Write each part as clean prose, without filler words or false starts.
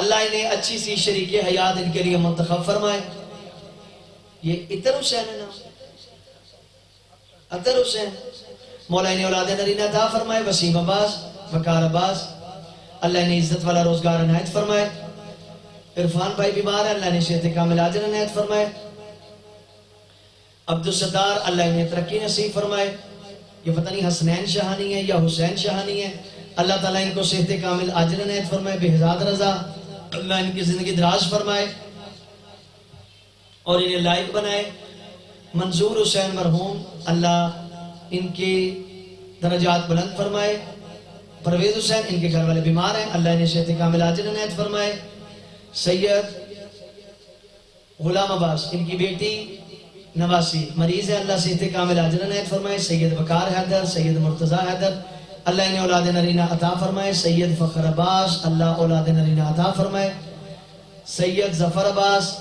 اللہ انہیں اچھی سی شریک حیات ان کے لیے منتخب فرمائے. یہ عطر حسین ہے نام, عطر حسین. مولا انہیں اولاد نرینہ عطا فرمائے. وسیم عباس, وقار عباس, اللہ انہیں عزت والا روزگار عنایت فرمائے. عرفان بھائی بیمار ہے, اللہ انہیں صحت کامل عاجل عنایت فرمائے. عبدالستار, اللہ انہیں ترقی نصیب فرمائے. یہ پتہ نہیں حسنین شہانی ہے یا حسین شہانی ہے, اللہ تعالیٰ ان کو صحت کامل عاجل عنایت فرمائے. بہزاد رضا, اللہ ان کی زندگی دراز فرمائے اور انہیں لائق بنائے. منظور حسین مرحوم, اللہ ان کے درجات بلند فرمائے. پرویز حسین, ان کے گھر والے بیمار ہیں, اللہ انہیں صحت کامل عاجل عنایت فرمائے. سید غلام عباس, ان کی بیٹی نواسی مریض ہے, اللہ صحت کامل عاجل عنایت فرمائے. سید وقار حیدر, سید مرتضی حیدر, اللہ انہیں اولاد نرینہ عطا فرمائے. سید فخر عباس, اللہ اولاد نرینہ عطا فرمائے. سید ظفر عباس,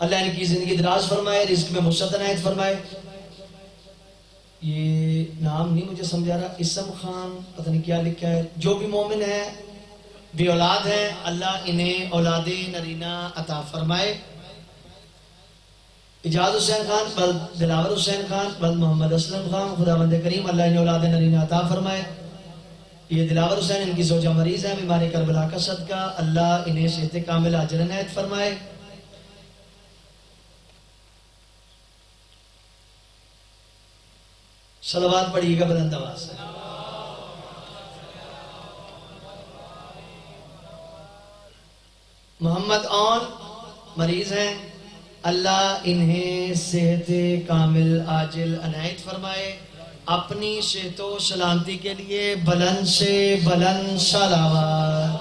اللہ ان کی زندگی دراز فرمائے, رزق میں وسعت عنایت فرمائے. یہ نام نہیں مجھے سمجھا رہا, اسم خان پتہ نہیں کیا لکھا ہے. جو بھی مومن ہے بے اولاد ہیں, اللہ انہیں اولاد نرینہ عطا فرمائے. اجاز حسین خان, بلد دلاور حسین خان, بلد محمد اسلم خان, خداوند کریم اللہ انہیں اولاد نرینہ عطا فرمائے. یہ دلاور حسین, ان کی زوجہ مریض ہیں, بیمار کربلا کا صدقہ اللہ انہیں صحت کامل عاجل عنایت فرمائے. صلوات پڑھیے گا بلند آواز سے. محمد اون مریض ہیں, اللہ انہیں صحت کامل عاجل عنایت فرمائے. اپنی صحت و سلامتی کے لیے بلند سے بلند صلوات.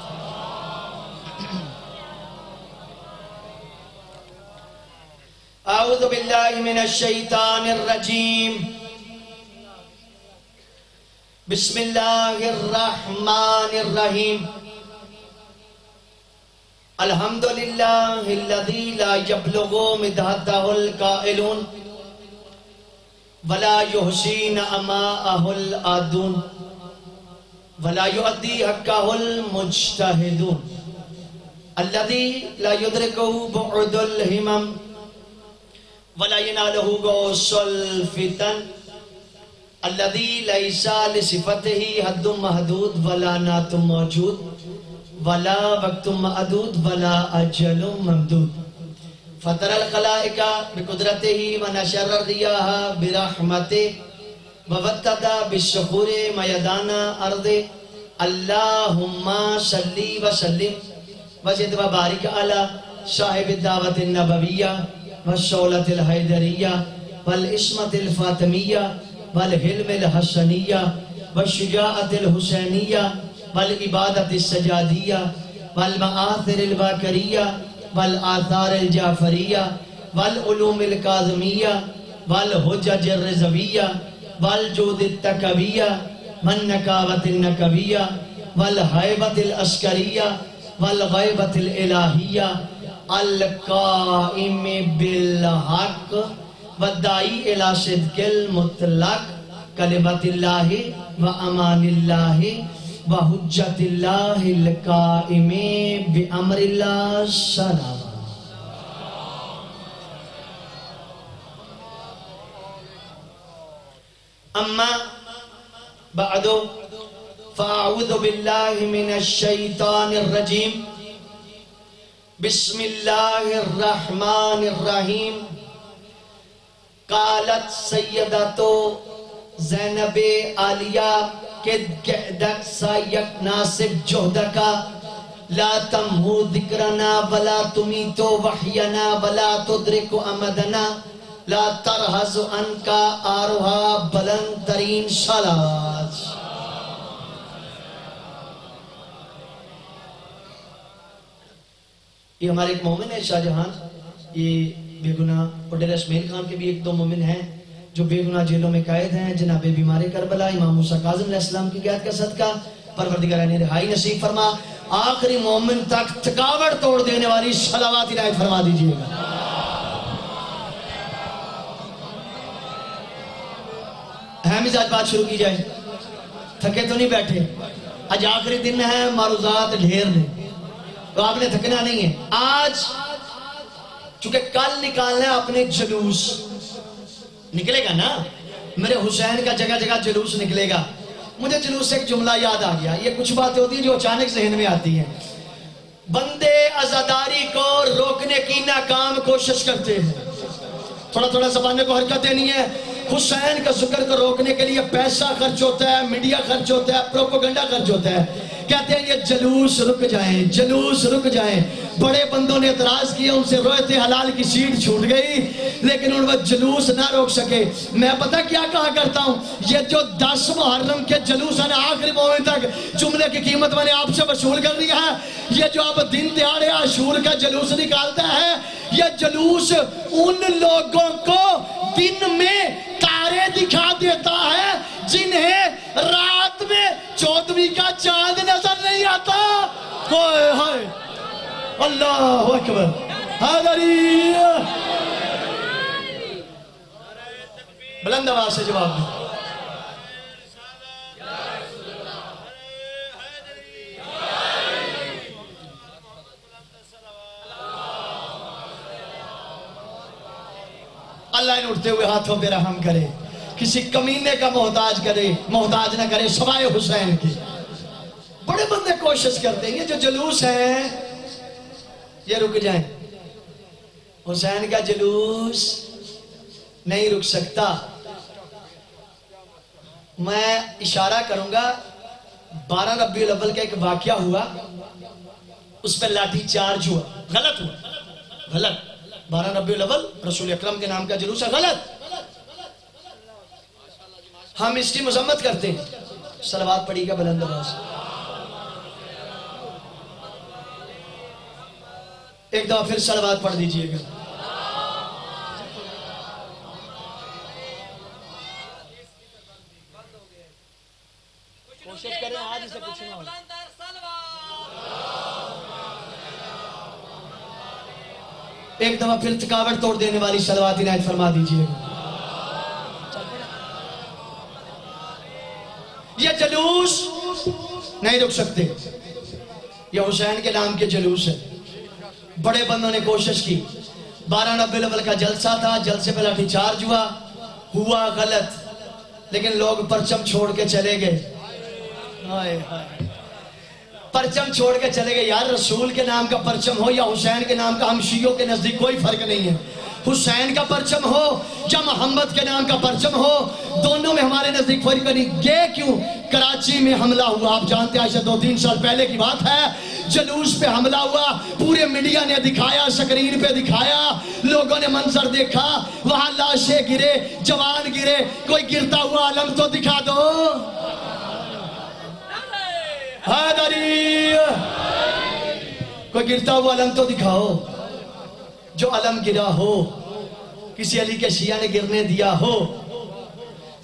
اعوذ باللہ من الشیطان الرجیم, بسم اللہ الرحمن الرحیم. الحمدللہ الذی لا یبلغ مدحتہ القائلون ولا یحصی نعماءہ العادون ولا یؤدی حقہ المجتہدون الذی لا یدرکہ بعد الہمم ولا ینالہ غوث الفتن الذی لیس لصفتہ حد محدود ولا نعت موجود ولا وقت معدود ولا اجل ممدود. فطر الخلائق بقدرتہ ونشر الریاح برحمتہ ووتد بالشخور میدان ارض. اللہم صلی وسلم وزد وبارک علی صاحب الدعوت النبویہ والشولۃ الحیدریہ والعصمت الفاطمیہ والحلم الحسنیہ والشجاعت الحسینیہ والعبادت السجادیہ والمآثر الباکریہ والآثار الجعفریہ والعلوم الکاظمیہ والحجج الرضویہ والجود التکویہ والنکاوت النکویہ والحیبت العسکریہ والغیبت الالہیہ القائم بالحق والدائی الی صدق المطلق کلمت اللہ و امان اللہ وحجت اللہ القائم بامر اللہ سلام. اما بعد فاعوذ باللہ من الشیطان الرجیم, بسم اللہ الرحمن الرحیم. قالت سیدت زینب عالیہ کد قعدک سایک ناسب جہدکا لا تمہو ذکرنا ولا تمیتو وحینا ولا تدرک امدنا لا ترحز انکا آروہا بلند ترین صلوات. یہ ہمارے ایک مومن ہے شاہ جہاں, یہ بے گناہ, اور ڈیرہ اسمیل خان کے بھی ایک دو مومن ہیں جو بے گناہ جیلوں میں قائد ہیں. جناب بیمار کربلا امام موسیٰ کاظم علیہ السلام کی قیادت کا صدقہ پروردگار نے رہائی نصیب فرما. آخری مومن تک تھکاوٹ توڑ دینے والی صلوات عنایت فرما دیجئے گا. ہے مزاج بات شروع کی جائے, تھکے تو نہیں بیٹھے. آج آخری دن ہے، معروضات ڈھیر نے، تو آپ نے تھکنا نہیں ہے. آج چونکہ کل نکالنا ہے اپنے جلوس، نکلے گا نا میرے حسین کا جگہ جگہ جلوس نکلے گا. مجھے جلوس سے ایک جملہ یاد آ گیا. یہ کچھ باتیں ہوتی ہیں جو اچانک ذہن میں آتی ہیں. بندے عزاداری کو روکنے کی ناکام کوشش کرتے ہیں، تھوڑا تھوڑا زبانیں کو حرکت دینی ہے. حسین کا ذکر کو روکنے کے لیے پیسہ خرچ ہوتا ہے، میڈیا خرچ ہوتا ہے، پروپیگنڈا خرچ ہوتا ہے. کہتے ہیں یہ جلوس رک جائیں، جلوس رک جائیں. بڑے بندوں نے اعتراض کیا، ان سے رویت حلال کی سیٹ چھوٹ گئی، لیکن ان وہ جلوس نہ روک سکے. میں پتہ کیا کہا کرتا ہوں، یہ جو 10 محرم کے جلوس ہیں آخری مومن تک جملے کی قیمت میں نے آپ سے وصول کر لی ہے. یہ جو اب دن دیہڑے عاشور کا جلوس نکالتا ہے، یہ جلوس ان لوگوں کو دن میں تارے دکھا دیتا ہے جنہیں رات میں 14ویں کا چاند نظر نہیں آتا. کوئی ہائے اللہ اکبر حیدری. بلند آواز سے جواب دیں. اللہ ان اٹھتے ہوئے ہاتھوں پہ رحم کرے، کسی کمینے کا محتاج نہ کرے سوائے حسین کی. بڑے بندے کوشش کرتے ہیں یہ جو جلوس ہیں یہ رک جائیں. حسین کا جلوس نہیں رک سکتا. میں اشارہ کروں گا، 12 ربیع الاول کا ایک واقعہ ہوا، اس پہ لاٹھی چارج ہوا. غلط ہوا، غلط. 12 ربیع الاول رسول اکرم کے نام کا جلوس ہے، غلط. ہم اس کی مذمت کرتے ہیں. صلوات پڑھی گا بلند آواز. ایک دفعہ پھر صلوات پڑھ دیجئے گا. کوشش کریں آج اسے کچھ نہ ہو. ایک دفعہ پھر تھکاوٹ توڑ دینے والی صلوات عنایت فرما دیجئے گا. یہ جلوس نہیں رک سکتے. یہ حسین کے نام کے جلوس ہے. بڑے بندوں نے کوشش کی. 12 ربیع الاول کا جلسہ تھا، جلسے پہ لاٹھی چارج ہوا غلط، لیکن لوگ پرچم چھوڑ کے چلے گئے. پرچم چھوڑ کے چلے گئے. یار رسول کے نام کا پرچم ہو یا حسین کے نام کا، ہم شیعوں کے نزدیک کوئی فرق نہیں ہے. حسین کا پرچم ہو یا محمد کے نام کا پرچم ہو، دونوں میں ہمارے نزدیک فرق نہیں. یہ کیوں؟ کراچی میں حملہ ہوا، آپ جانتے ہیں، 2-3 سال پہلے کی بات ہے. جلوس پہ حملہ ہوا، پورے میڈیا نے دکھایا، سکرین پہ دکھایا، لوگوں نے منظر دیکھا، وہاں لاشیں گرے، جوان گرے. کوئی گرتا ہوا علم تو دکھا دو. حیدری کوئی گرتا ہوا علم تو دکھاؤ. جو علم گرا ہو کسی علی کے شیعہ نے گرنے دیا ہو،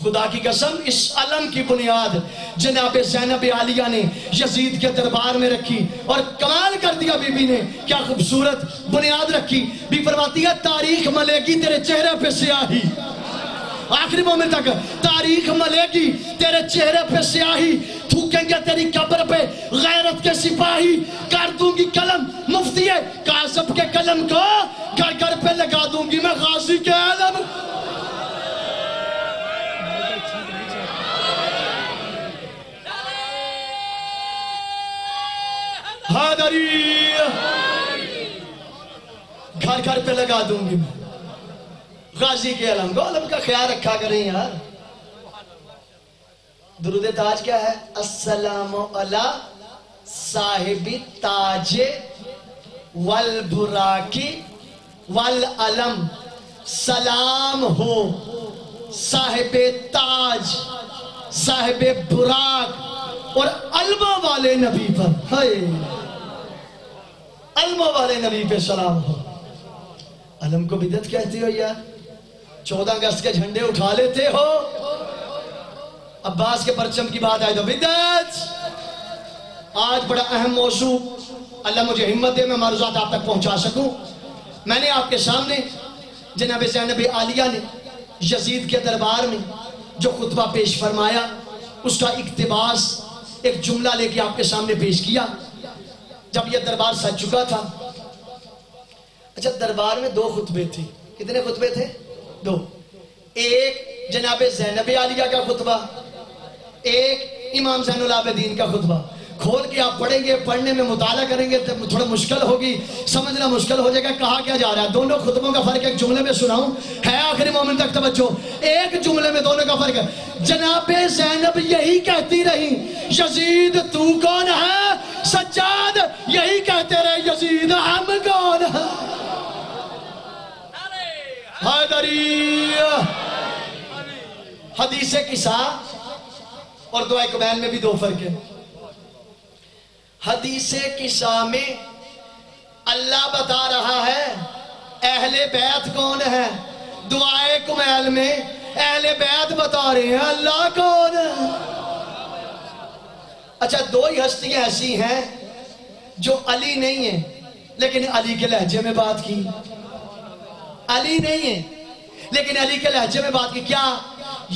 خدا کی قسم اس علم کی بنیاد جناب زینب عالیہ نے یزید کے دربار میں رکھی، اور کمال کر دیا بی بی نے. کیا خوبصورت بنیاد رکھی. بی فرماتی ہے تاریخ ملے گی تیرے چہرے پہ سیاہی. آخری مومن تک تاریخ ملے گی تیرے چہرے پہ سیاہی. تھوکیں گے تیری قبر پہ غیرت کے سپاہی. کر دوں گی قلم مفتی کاظم کے قلم کو، گھر گھر پہ لگا دوں گی میں غازی کے علم. حیدری گھر گھر پہ لگا دوں گی میں غازی کے علم کو. علم کا خیال رکھا کریں یار. درود تاج کیا ہے؟ السلام علی صاحب تاج والبراکی والعلم. سلام ہو صاحب تاج، صاحب براق اور علم والے نبی پر. علم والے نبی پہ سلام ہو. علم کو بدعت کہتے ہو یار. 14 اگست کے جھنڈے اٹھا لیتے ہو. عباس کے پرچم کی بات آئے تو بدعت. آج بڑا اہم موضوع، اللہ مجھے ہمت دے میں معروضات آپ تک پہنچا سکوں. میں نے آپ کے سامنے جناب زینب عالیہ نے یزید کے دربار میں جو خطبہ پیش فرمایا، اس کا اقتباس ایک جملہ لے کے آپ کے سامنے پیش کیا جب یہ دربار سج چکا تھا. اچھا دربار میں 2 خطبے تھے. کتنے خطبے تھے؟ 2. ایک جناب زینب عالیہ کا خطبہ, ایک امام زین العابدین کا خطبہ. کھول کے آپ پڑھیں گے, پڑھنے میں مطالعہ کریں گے تو تھوڑا مشکل ہوگی, سمجھنا مشکل ہو جائے گا کہا کیا جا رہا ہے. دونوں خطبوں کا فرق ایک جملے میں سناؤں, ہے آخری مومن تک توجہ. ایک جملے میں دونوں کا فرق ہے. جناب زینب یہی کہتی رہی یزید تو کون ہے, سجاد یہی کہتے رہے یزید ہم کون ہے. حیدری. حدیث قصہ اور دعائے کمیل میں بھی 2 فرق ہے. حدیث قصہ میں اللہ بتا رہا ہے اہل بیت کون ہے, دعائے کمیل میں اہل بیت بتا رہے ہیں اللہ کون ہے. اچھا 2 ہی ہستیاں ایسی ہیں جو علی نہیں ہیں لیکن علی کے لہجے میں بات کی. علی نہیں ہے لیکن علی کے لہجے میں بات کی. کیا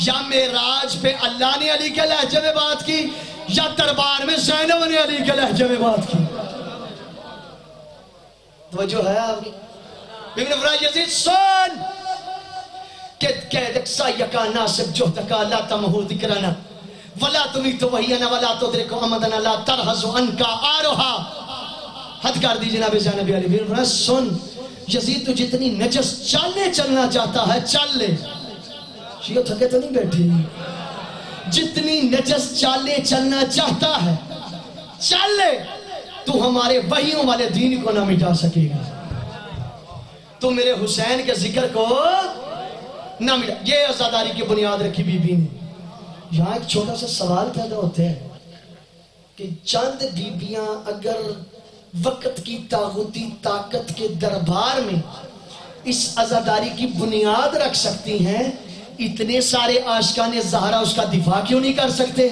یا معراج پہ اللہ نے علی کے لہجے میں بات کی یا دربار میں زینب نے علی کے لہجے میں بات کی؟ توجہ ہے آپ کی؟ بیبی فرمایا یزید سن کہ قیدک سایکا ناصب جہدکا لا تمہو ذکرنا ولا تمیت وحینا ولا تدرک امدنا لا ترحز انکا آروہا. حد کر دی جناب زینب علی. بیبی فرمایا سن یزید تو جتنی نجس چالنے چلنا چاہتا ہے چل لے. شیعہ تھکے تو نہیں بیٹھی, جتنی نجس چالیں چلنا چاہتا ہے چل لے, تو ہمارے وحیوں والے دین کو نہ مٹا سکے گا, تو میرے حسین کے ذکر کو نہ مٹا. یہ عزاداری کی بنیاد رکھی بی بی نے. یہاں ایک چھوٹا سا سوال پیدا ہوتا ہے کہ چند بیبیاں اگر وقت کی طاغوتی طاقت کے دربار میں اس عزاداری کی بنیاد رکھ سکتی ہیں, اتنے سارے عاشقان زہرا اس کا دفاع کیوں نہیں کر سکتے؟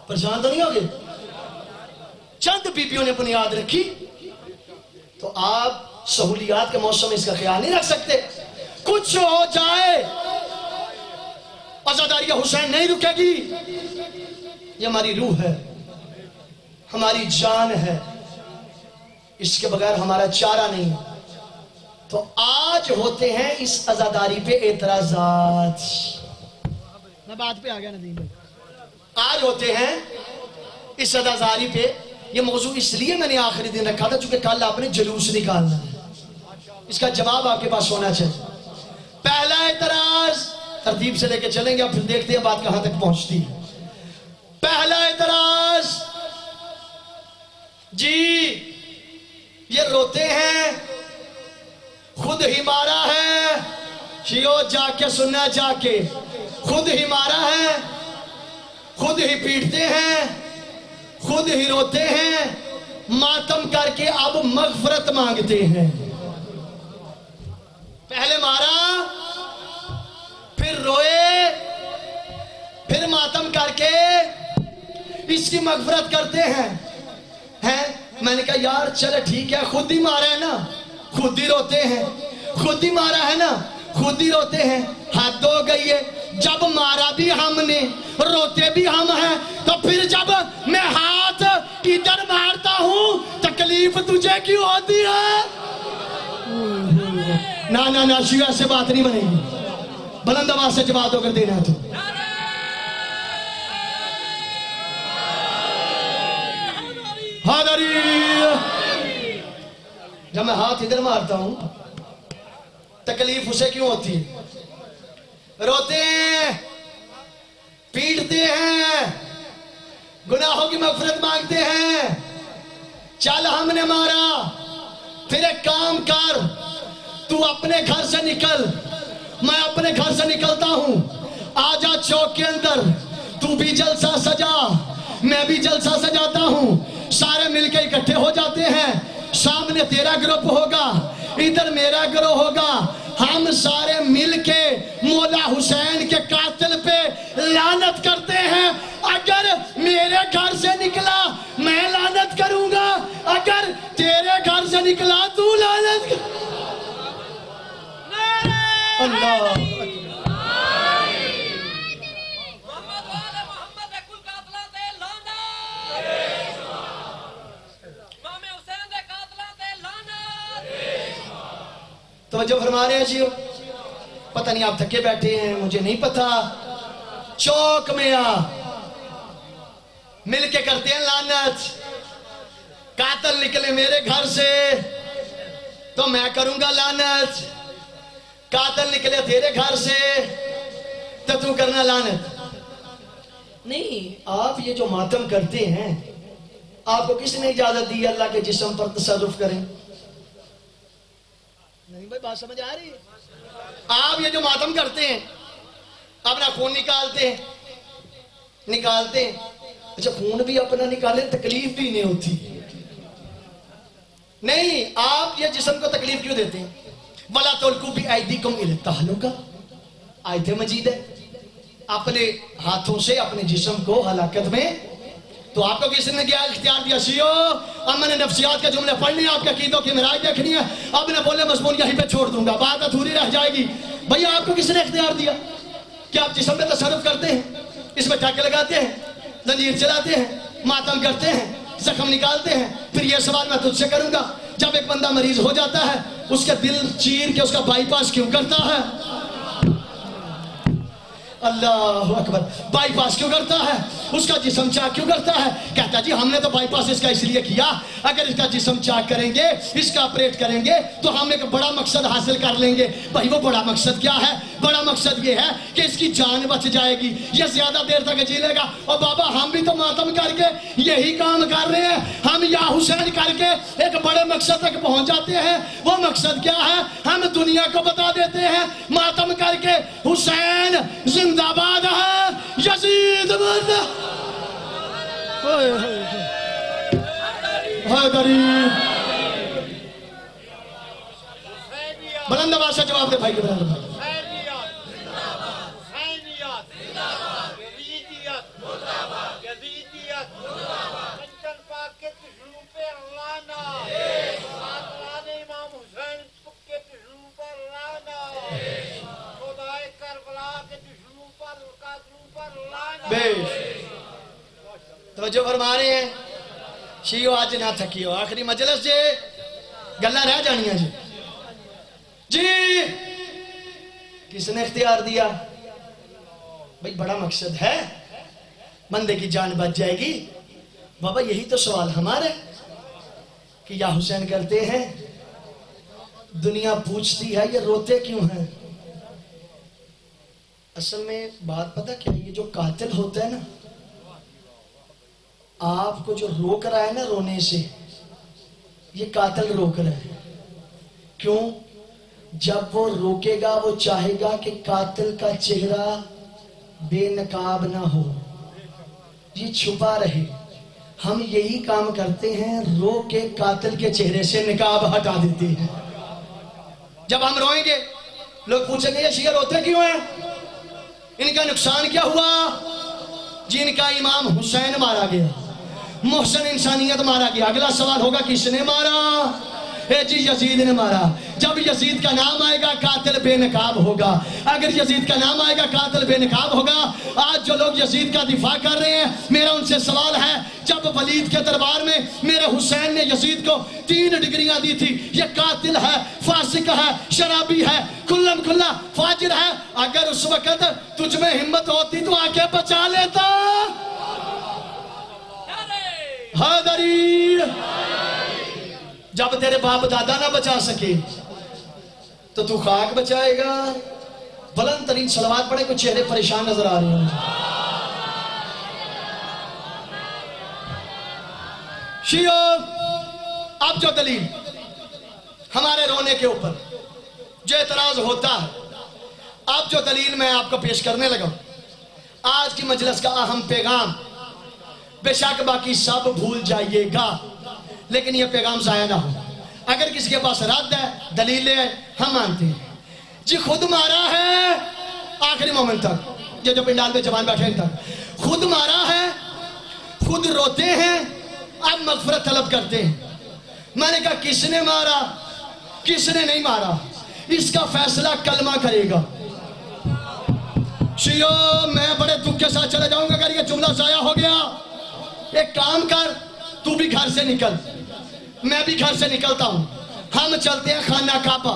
پریشان تو نہیں ہوگے؟ چند بیبیوں نے بنیاد رکھی تو آپ سہولیات کے موسم میں اس کا خیال نہیں رکھ سکتے؟ کچھ ہو جائے عزاداری حسین نہیں رکے گی. یہ ہماری روح ہے, ہماری جان ہے, اس کے بغیر ہمارا چارہ نہیں ہے. تو آج ہوتے ہیں اس عزاداری پہ اعتراضات. میں بات پہ آ گیا ندیم بھائی. آج ہوتے ہیں اس عزاداری پہ. یہ موضوع اس لیے میں نے آخری دن رکھا تھا چونکہ کل آپ نے جلوس نکالنا ہے, اس کا جواب آپ کے پاس ہونا چاہیے. پہلا اعتراض ترتیب سے لے کے چلیں گے, اب پھر دیکھتے ہیں بات کہاں تک پہنچتی ہے. پہلا اعتراض, جی یہ روتے ہیں خود ہی مارا ہے. شیعو جا کے سننا, جا کے خود ہی مارا ہے, خود ہی پیٹتے ہیں, خود ہی روتے ہیں, ماتم کر کے اب مغفرت مانگتے ہیں. پہلے مارا, پھر روئے, پھر ماتم کر کے اس کی مغفرت کرتے ہیں. میں نے کہا یار چلے ٹھیک ہے, خود ہی مارا ہے نا, خود ہی روتے ہیں, خود ہی مارا ہے نا, خود ہی روتے ہیں. حد ہو گئی ہے, جب مارا بھی ہم نے روتے بھی ہم ہیں, تو پھر جب میں ہاتھ ادھر مارتا ہوں تکلیف تجھے کیوں ہوتی ہے؟ نا شیعہ سے بات نہیں بنے گی, بلند آواز سے جواب ہو کر دینا. تو حاضری, جب میں ہاتھ ادھر مارتا ہوں تکلیف اسے کیوں ہوتی ہے؟ روتے ہیں, پیٹتے ہیں, گناہوں کی مغفرت مانگتے ہیں. چل ہم نے مارا, پھر ایک کام کر, تو اپنے گھر سے نکل, میں اپنے گھر سے نکلتا ہوں, آجا چوک کے اندر, تو بھی جلسہ سجا, میں بھی جلسہ سجاتا ہوں, سارے مل کے اکٹھے ہو جاتے ہیں. سامنے تیرا گروپ ہوگا, ادھر میرا گروہ ہوگا, ہم سارے مل کے مولا حسین کے قاتل پہ لعنت کرتے ہیں. اگر میرے گھر سے نکلا میں لعنت کروں گا, اگر تیرے گھر سے نکلا تو لعنت کر. اللہ توجہ فرما رہے ہیں جی؟ پتہ نہیں آپ تھکے بیٹھے ہیں، مجھے نہیں پتا. چوک میں مل کے کرتے ہیں لعنت. قاتل نکلے میرے گھر سے تو میں کروں گا لعنت، قاتل نکلے تیرے گھر سے تو کرنا لعنت. نہیں، آپ یہ جو ماتم کرتے ہیں، آپ کو کس نے اجازت دی اللہ کے جسم پر تصرف کریں؟ نہیں بھائی، بات سمجھ آ رہی ہے؟ آپ یہ جو ماتم کرتے ہیں، اپنا خون نکالتے ہیں. اچھا، خون بھی اپنا نکالیں، تکلیف بھی نہیں ہوتی. نہیں، آپ یہ جسم کو تکلیف کیوں دیتے ہیں؟ وَلَا تُلْقُوا بِأَيْدِيكُمْ إِلَى التَّهْلُكَةِ، آیت مجید ہے. اپنے ہاتھوں سے اپنے جسم کو ہلاکت میں. تو آپ کو کس نے کیا اختیار دیا؟ شیعو، اب میں نے نفسیات کے جملے پڑھنے، آپ کے عقیدوں کی معراج دیکھنی ہے. اب میں بولے مضمون یہیں پہ چھوڑ دوں گا، بات ادھوری رہ جائے گی. بھئی آپ کو کس نے اختیار دیا کہ آپ جسم میں تصرف کرتے ہیں، اس میں ٹاکے لگاتے ہیں، زنجیر چلاتے ہیں، ماتم کرتے ہیں، زخم نکالتے ہیں؟ پھر یہ سوال میں تجھ سے کروں گا، جب ایک بندہ مریض ہو جاتا ہے، اس کے دل چیر کے اس کا بائی پاس کیوں کرتا ہے؟ اللہ اکبر. بائی پاس کیوں کرتا ہے؟ اس کا جسم چاک کیوں کرتا ہے؟ کہتا جی ہم نے تو بائی پاس اس کا اس لیے کیا، اگر اس کا جسم چاک کریں گے، اس کا آپریٹ کریں گے تو ہم ایک بڑا مقصد حاصل کر لیں گے. بھائی وہ بڑا مقصد کیا ہے؟ بڑا مقصد یہ ہے کہ اس کی جان بچ جائے گی، یہ زیادہ دیر تک جی لے گا. اور بابا ہم بھی تو ماتم کر کے یہی کام کر رہے ہیں. ہم یا حسین کر کے ایک بڑے مقصد تک پہنچ جاتے ہیں. وہ مقصد کیا ہے؟ ہم دنیا کو بتا دیتے ہیں ماتم کر کے حسین زندہ باد ہے، یزید مرد حیدری. بلند آواز سے جواب دے بھائی کے بلند بھائی. توجہ فرما رہے ہیں شیعو؟ آج نہ تھکیو، آخری مجلس جے گلہ رہ جانی ہے جی. کس نے اختیار دیا؟ بھئی بڑا مقصد ہے، بندے کی جان بچ جائے گی. بابا یہی تو سوال ہمارے کہ یا حسین کرتے ہیں، دنیا پوچھتی ہے یہ روتے کیوں ہیں؟ اصل میں بات پتہ کیا، یہ جو قاتل ہوتا ہے نا، آپ کو جو روک رہا ہے نا رونے سے، یہ قاتل روک رہا ہے. کیوں؟ جب وہ روکے گا وہ چاہے گا کہ قاتل کا چہرہ بے نقاب نہ ہو، یہ چھپا رہے. ہم یہی کام کرتے ہیں، رو کے قاتل کے چہرے سے نقاب ہٹا دیتے ہیں. جب ہم روئیں گے لوگ پوچھیں گے یہ شیعہ روتے کیوں ہیں؟ ان کا نقصان کیا ہوا؟ جن کا امام حسین مارا گیا، محسن انسانیت مارا گیا. اگلا سوال ہوگا کس نے مارا؟ جی یزید نے مارا. جب یزید کا نام آئے گا قاتل بے نقاب ہوگا. اگر یزید کا نام آئے گا قاتل بے نقاب ہوگا. آج جو لوگ یزید کا دفاع کر رہے ہیں، میرا ان سے سوال ہے، جب ولید کے دربار میں میرے حسین نے یزید کو 3 ڈگریاں دی تھی، یہ قاتل ہے، فاسق ہے، شرابی ہے، کلم کھلا فاجر ہے، اگر اس وقت تجھ میں ہمت ہوتی تو آ کے بچا لیتا. حیدری، جب تیرے باپ دادا نہ بچا سکے تو تو خاک بچائے گا. بلند ترین صلوات پڑھے، کچھ چہرے پریشان نظر آ رہے ہیں. شیعو، اب جو دلیل ہمارے رونے کے اوپر جو اعتراض ہوتا ہے، اب جو دلیل میں آپ کو پیش کرنے لگا، آج کی مجلس کا اہم پیغام، بے شک باقی سب بھول جائیے گا لیکن یہ پیغام ضائع نہ ہو. اگر کسی کے پاس رد ہے، دلیل ہے، ہم مانتے ہیں. جی خود مارا ہے آخری مومنٹ تک، یہ جو پنڈال میں جوان بیٹھے ہیں تک خود مارا ہے، خود روتے ہیں، اب مغفرت طلب کرتے ہیں. میں نے کہا کس نے مارا کس نے نہیں مارا، اس کا فیصلہ کلمہ کرے گا. شیعو، میں بڑے دکھ کے ساتھ چلے جاؤں گا اگر یہ جملہ ضائع ہو گیا. ایک کام کر، تو بھی گھر سے نکل، میں بھی گھر سے نکلتا ہوں، ہم چلتے ہیں خانہ کعبہ.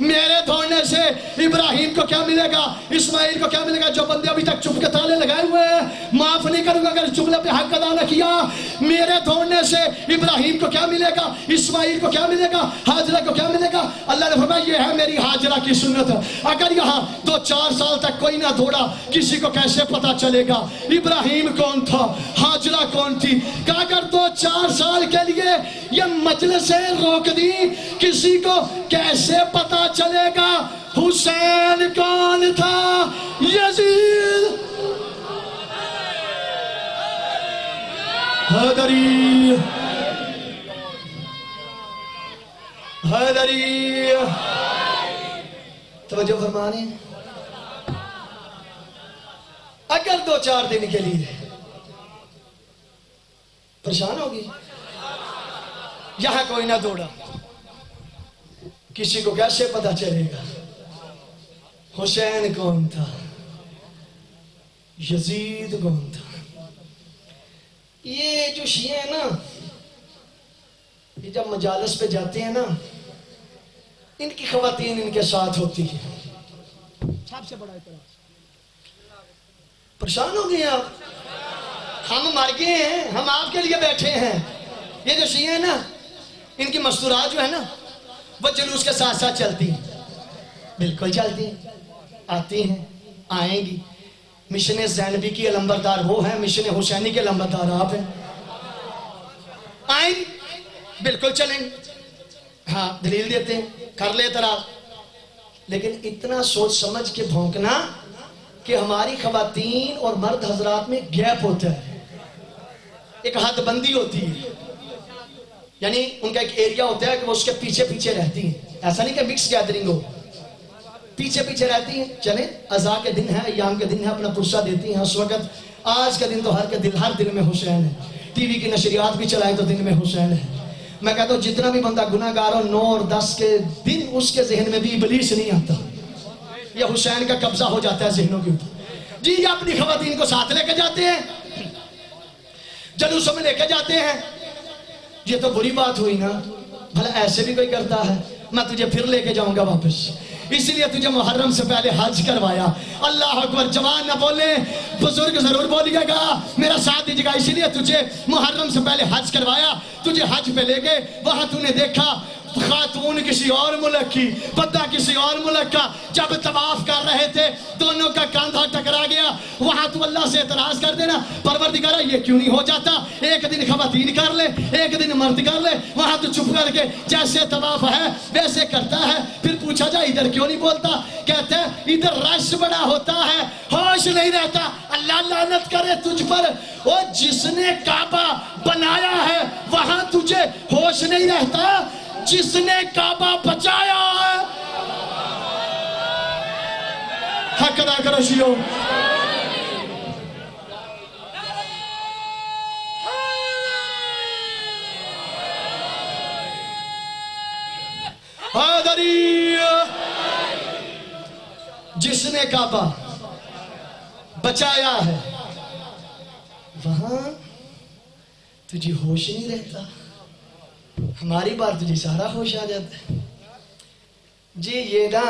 میرے دھونے سے ابراہیم کو کیا ملے گا، اسماعیل کو کیا ملے گا؟ جو بندے ابھی تک چپ کے تالے لگائے ہوئے ہیں معاف نہیں کروں گا اگر جملے پہ حق ادا نہ کیا۔ میرے دھونے سے ابراہیم کو کیا ملے گا، اسماعیل کو کیا ملے گا، ہاجرہ کو کیا ملے گا؟ اللہ نے فرمایا یہ ہے میری ہاجرہ کی سنت۔ اگر یہاں 2-4 سال تک کوئی نہ دوڑا کسی کو کیسے پتا چلے گا ابراہیم کون تھا، ہاجرہ کون تھی؟ کہ اگر 2-4 سال کے لیے یہ مجلسیں روک دی کسی کو کیسے پتا چلے گا حسین کون تھا؟ یزید حیدری حیدری توجہ فرمانے۔ اگر 2-4 دن کے لیے پریشان ہوگی یہاں کوئی نہ دوڑا کسی کو کیسے پتا چلے گا حسین کون تھا، یزید کون تھا؟ یہ جو شیعہ ہیں نا یہ جب مجالس پہ جاتے ہیں نا ان کی خواتین ان کے ساتھ ہوتی ہیں۔ سب سے بڑا اعتراض پریشان ہو گئے آپ، ہم مر گئے ہیں، ہم آپ کے لیے بیٹھے ہیں۔ یہ جو شیعہ ہیں نا ان کی مستورات جو ہے نا وہ جلوس کے ساتھ ساتھ چلتی ہیں، بالکل چلتی ہیں، آتی ہیں، آئیں گی۔ مشن زینبی کی علمبردار وہ ہیں، مشن حسینی کے علمبردار آپ ہیں۔ آئیں گی بالکل چلیں گے، ہاں دلیل دیتے ہیں، کر لے اعتراض، لیکن اتنا سوچ سمجھ کے بھونکنا کہ ہماری خواتین اور مرد حضرات میں گیپ ہوتا ہے، ایک حد بندی ہوتی ہے، یعنی ان کا ایک ایریا ہوتا ہے کہ وہ اس کے پیچھے پیچھے رہتی ہیں، ایسا نہیں کہ مکس گیدرنگ ہو، پیچھے پیچھے رہتی ہیں۔ چلیں عزا کے دن ہے، ایام کے دن ہے، اپنا پرسہ دیتی ہیں اس وقت۔ آج کا دن تو ہر دل میں حسین ہے، ٹی وی کی نشریات بھی چلائیں تو دن میں حسین ہے۔ میں کہتا ہوں جتنا بھی بندہ گناہ گار ہو 9 اور 10 کے دن اس کے ذہن میں بھی ابلیس نہیں آتا، یہ حسین کا قبضہ ہو جاتا ہے ذہنوں کے اوپر۔ جی یہ اپنی خواتین کو ساتھ لے کے جاتے ہیں، جلوسوں میں لے کے جاتے ہیں، یہ تو بری بات ہوئی نا، بھلا ایسے بھی کوئی کرتا ہے؟ میں تجھے پھر لے کے جاؤں گا واپس، اس لیے تجھے محرم سے پہلے حج کروایا۔ اللہ اکبر، جوان نہ بولے بزرگ ضرور بولیے گا، میرا ساتھ دیجیے گا، اسی لیے تجھے محرم سے پہلے حج کروایا، تجھے حج پہ لے گئے، وہاں تو نے دیکھا خاتون کسی اور ملک کی، بندہ کسی اور ملک کا، جب طواف کر رہے تھے دونوں کا کاندھا ٹکرا گیا، وہاں تو اللہ سے اعتراض کر دینا پروردگارہ یہ کیوں نہیں ہو جاتا، ایک دن خواتین کر لے ایک دن مرد کر لے، وہاں تو چپ کر کے جیسے طواف ہے ویسے کرتا ہے۔ پھر پوچھا جائے ادھر کیوں نہیں بولتا، کہتے ہیں ادھر رش بڑا ہوتا ہے، ہوش نہیں رہتا۔ اللہ لعنت کرے تجھ پر، وہ جس نے کعبہ بنایا ہے وہاں تجھے ہوش نہیں رہتا، جس نے کعبہ بچایا ہے حق ادا کرو شیعو۔ حیدری، جس نے کعبہ بچایا ہے وہاں تجھے ہوش نہیں رہتا، ہماری بار تجھے سارا ہوش آ جاتا ہے۔ جی یہ نا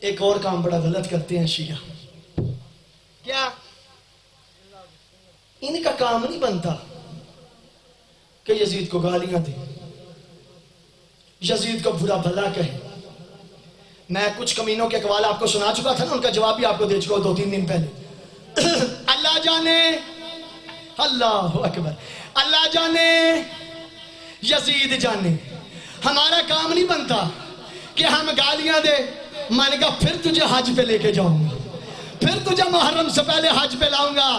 ایک اور کام بڑا غلط کرتے ہیں شیعہ، کیا ان کا کام نہیں بنتا کہ یزید کو گالیاں دیں، یزید کو برا بھلا کہیں۔ میں کچھ کمینوں کے اقوال آپ کو سنا چکا تھا نا، ان کا جواب بھی آپ کو دے چکا 2-3 دن پہلے۔ اللہ جانے، اللہ اکبر، اللہ جانے، یزید جانے، ہمارا کام نہیں بنتا کہ ہم گالیاں دے۔ میں نے کہا پھر تجھے حج پہ لے کے جاؤں گا، پھر تجھے محرم سے پہلے حج پہ لاؤں گا۔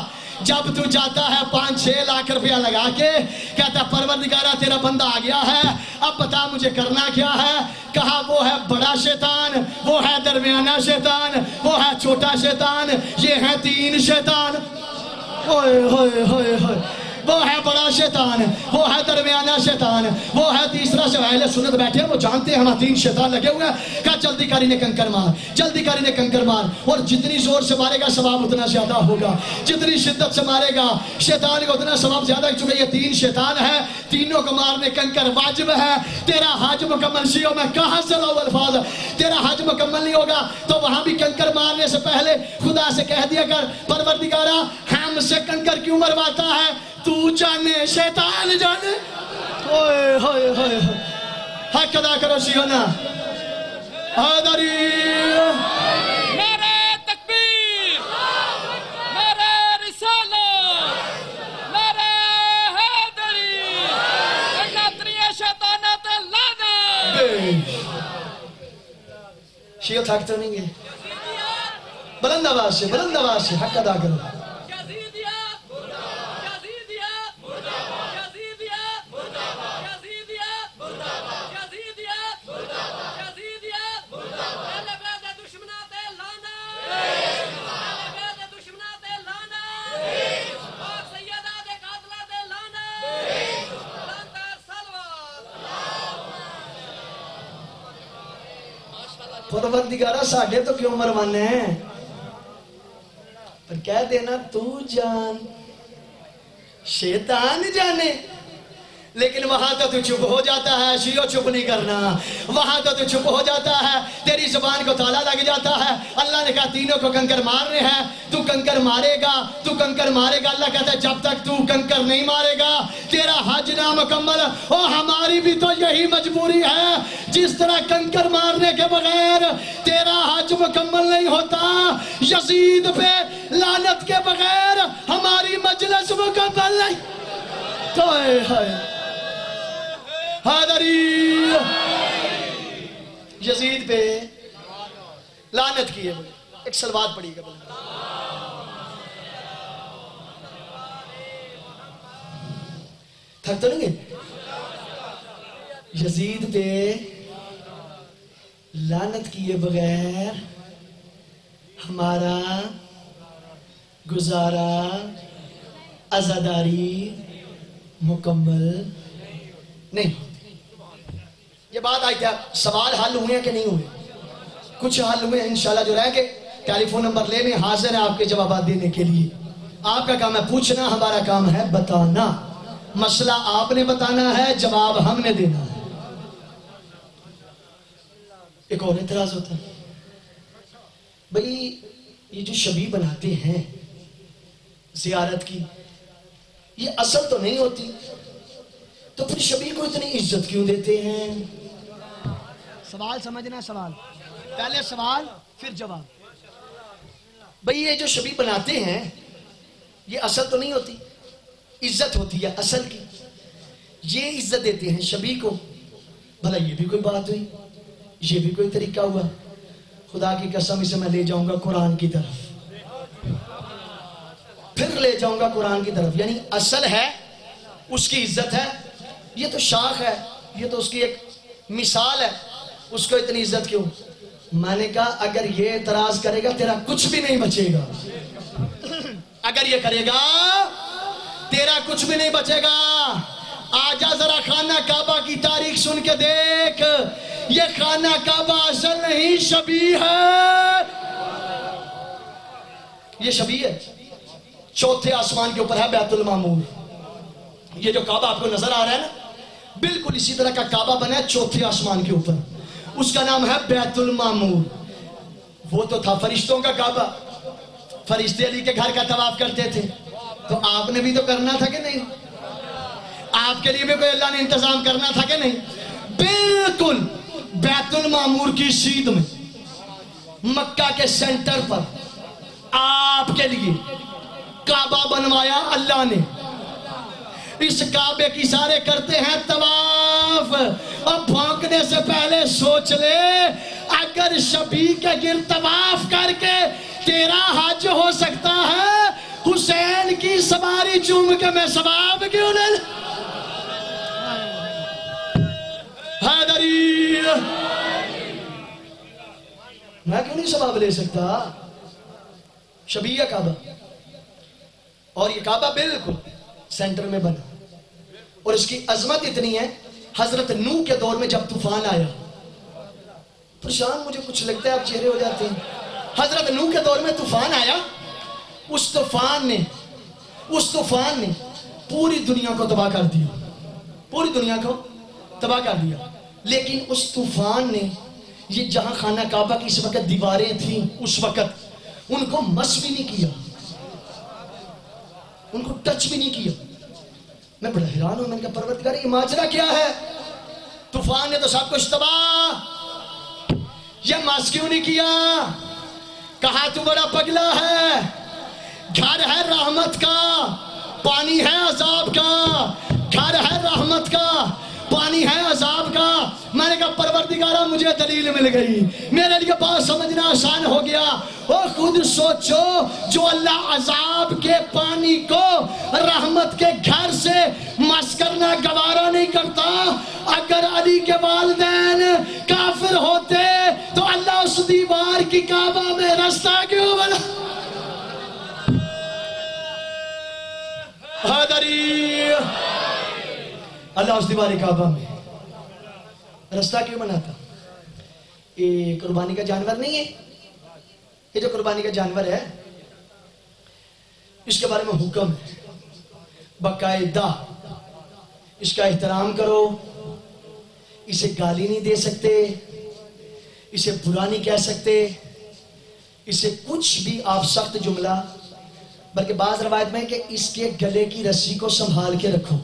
جب تو جاتا ہے 5-6 لاکھ روپیہ لگا کے، کہتا ہے پروردگارہ تیرا بندہ آ گیا ہے، اب بتا مجھے کرنا کیا ہے۔ کہا وہ ہے بڑا شیطان، وہ ہے درمیانہ شیطان، وہ ہے چھوٹا شیطان، یہ ہے 3 شیطان۔ ہوئے ہوئے ہوئے ہوئے، وہ ہے بڑا شیطان, وہ ہے درمیانہ شیطان, وہ ہے تیسرا سے. اہل سنت بیٹھے ہیں, وہ جانتے ہیں ہم 3 شیطان لگے ہوئے ہیں. کہا جلدی کر انہیں کنکر مار, جلدی کر انہیں کنکر مار. اور جتنی زور سے مارے گا ثواب اتنا زیادہ ہوگا, جتنی شدت سے مارے گا شیطان کو اتنا ثواب زیادہ. چونکہ یہ 3 شیطان ہے, تینوں کو مارنے کنکر واجب ہے. تیرا حج مکمل شیعوں میں کہاں سے لاؤ الفاظ, تیرا حج مکمل نہیں ہوگا تو وہاں بھی کنکر مارنے سے پہلے خدا سے کہہ دیا کر پروردگارا ہم سے کنکر کیوں مرواتا ہے, تو جانے شیطان جانے. ہوئے ہوئے ہوئے حق ادا کرو شیعونا. حیدری نعرہ تکبیر, نعرہ رسالت, نعرہ حیدری, ناتریہ شیطانت لعنت. شیعہ تھک تو نہیں گے, بلند آواز سے, بلند آواز سے حق ادا کرو. یزیدیت یزیدیت یزیدیت یزیدیت یزیدیت یزیدیت اہل بیت دشمنات لعنت, اہل بیت دشمنات لعنت, پاک سیدات قاتلات لعنت, لعنت سلوات. پروردگارہ ساڑھے تو کیوں مروانے ہیں, پر کہہ دینا تو جان شیطان جانے. لیکن وہاں تو چپ ہو جاتا ہے, شیعو چپ نہیں کرنا, وہاں تو چپ ہو جاتا ہے, تیری زبان کو تالا لگ جاتا ہے. اللہ نے کہا تینوں کو کنکر مارنے ہیں, تو کنکر مارے گا, تو کنکر مارے گا. اللہ کہتا ہے جب تک تو کنکر نہیں مارے گا تیرا حج نہ مکمل. اور ہماری بھی تو یہی مجبوری ہے, جس طرح کنکر مارنے کے بغیر تیرا حج مکمل نہیں ہوتا, یزید پہ لعنت کے بغیر ہماری مجلس مکمل نہیں. تو حیدری یزید پہ لعنت کی ہے. ایک صلوات پڑھی گا, تھک تو نہیں گے. یزید پہ لعنت کیے بغیر ہمارا گزارا عزاداری مکمل نہیں ہوتی. یہ بات آئی کیا, سوال حل ہوئے ہیں کہ نہیں ہوئے؟ کچھ حل ہوئے ہیں انشاءاللہ. جو رہ گئے ٹیلی فون نمبر لے میں حاضر ہیں آپ کے جوابات دینے کے لیے. آپ کا کام ہے پوچھنا, ہمارا کام ہے بتانا. مسئلہ آپ نے بتانا ہے, جواب ہم نے دینا ہے. ایک اور اعتراض ہوتا ہے, بھئی یہ جو شبی بناتے ہیں زیارت کی, یہ اصل تو نہیں ہوتی, تو پھر شبی کو اتنی عزت کیوں دیتے ہیں؟ سوال سمجھنا, سوال پہلے سوال پھر جواب. بھئی یہ جو شبی بناتے ہیں یہ اصل تو نہیں ہوتی, عزت ہوتی ہے اصل کی, یہ عزت دیتے ہیں شبی کو. بھلا یہ بھی کوئی بات ہوئی, یہ بھی کوئی طریقہ ہوا؟ خدا کی قسم اسے میں لے جاؤں گا قرآن کی طرف, پھر لے جاؤں گا قرآن کی طرف. یعنی اصل ہے, اس کی عزت ہے, یہ تو شاخ ہے, یہ تو اس کی ایک مثال ہے, اس کو اتنی عزت کیوں؟ میں نے کہا اگر یہ اعتراض کرے گا تیرا کچھ بھی نہیں بچے گا. اگر یہ کرے گا تیرا کچھ بھی نہیں بچے گا. آجا ذرا خانہ کعبہ کی تاریخ سن کے دیکھ, یہ خانہ کعبہ اصل نہیں شبیہ ہے. یہ شبیہ ہے, چوتھے آسمان کے اوپر ہے بیت المعمور. یہ جو کعبہ آپ کو نظر آ رہا ہے نا, بالکل اسی طرح کا کعبہ بنا ہے چوتھے آسمان کے اوپر, اس کا نام ہے بیت المعمور. وہ تو تھا فرشتوں کا کعبہ, فرشتے علی کے گھر کا طواف کرتے تھے, تو آپ نے بھی تو کرنا تھا کہ نہیں؟ آپ کے لیے بھی کوئی اللہ نے انتظام کرنا تھا کہ نہیں؟ بالکل بیت المعمور کی سیدھ میں مکہ کے سینٹر پر آپ کے لیے کعبہ بنوایا اللہ نے. اس کعبے کی سارے کرتے ہیں طواف. اب بھونکنے سے پہلے سوچ لے, اگر شبی کے گرد طواف کر کے تیرا حج ہو سکتا ہے, حسین کی سواری چوم کے میں ثواب کیوں نہ لے؟ حیدری میں کیوں نہیں ثواب لے سکتا؟ شبیہ کعبہ, اور یہ کعبہ بالکل سینٹر میں بنا. اور اس کی عظمت اتنی ہے, حضرت نوح کے دور میں جب طوفان آیا, پریشان مجھے کچھ لگتا ہے آپ چہرے ہو جاتے ہیں. حضرت نوح کے دور میں طوفان آیا, اس طوفان نے پوری دنیا کو تباہ کر دیا, پوری دنیا کو تباہ کر دیا. لیکن اس طوفان نے یہ جہاں خانہ کعبہ کی اس وقت دیواریں تھیں, اس وقت ان کو مس بھی نہیں کیا, ان کو ٹچ بھی نہیں کیا. میں بڑا حیران ہوں, میں نے کہا پروردگار یہ ماجرا کیا ہے؟ طوفان نے تو سب کچھ تباہ, یہ مس کیوں نہیں کیا؟ کہا تو بڑا پگلا ہے, گھر ہے رحمت کا پانی ہے عذاب کا, گھر ہے رحمت کا پانی ہے عذاب کا. میں نے کہا پروردگارہ مجھے دلیل مل گئی, میرے لیے بات سمجھنا آسان ہو گیا. اور خود سوچو, جو اللہ عذاب کے پانی کو رحمت کے گھر سے مس کرنا گوارا نہیں کرتا, اگر علی کے والدین کافر ہوتے تو اللہ اس دیوار کی کعبہ میں رستہ کیوں بنا؟ حیدری, اللہ اس دیوار کعبہ میں رستہ کیوں بناتا؟ یہ قربانی کا جانور نہیں ہے, یہ جو قربانی کا جانور ہے اس کے بارے میں حکم ہے باقاعدہ, اس کا احترام کرو, اسے گالی نہیں دے سکتے, اسے برا نہیں کہہ سکتے, اسے کچھ بھی آپ سخت جملہ, بلکہ بعض روایت میں کہ اس کے گلے کی رسی کو سنبھال کے رکھو,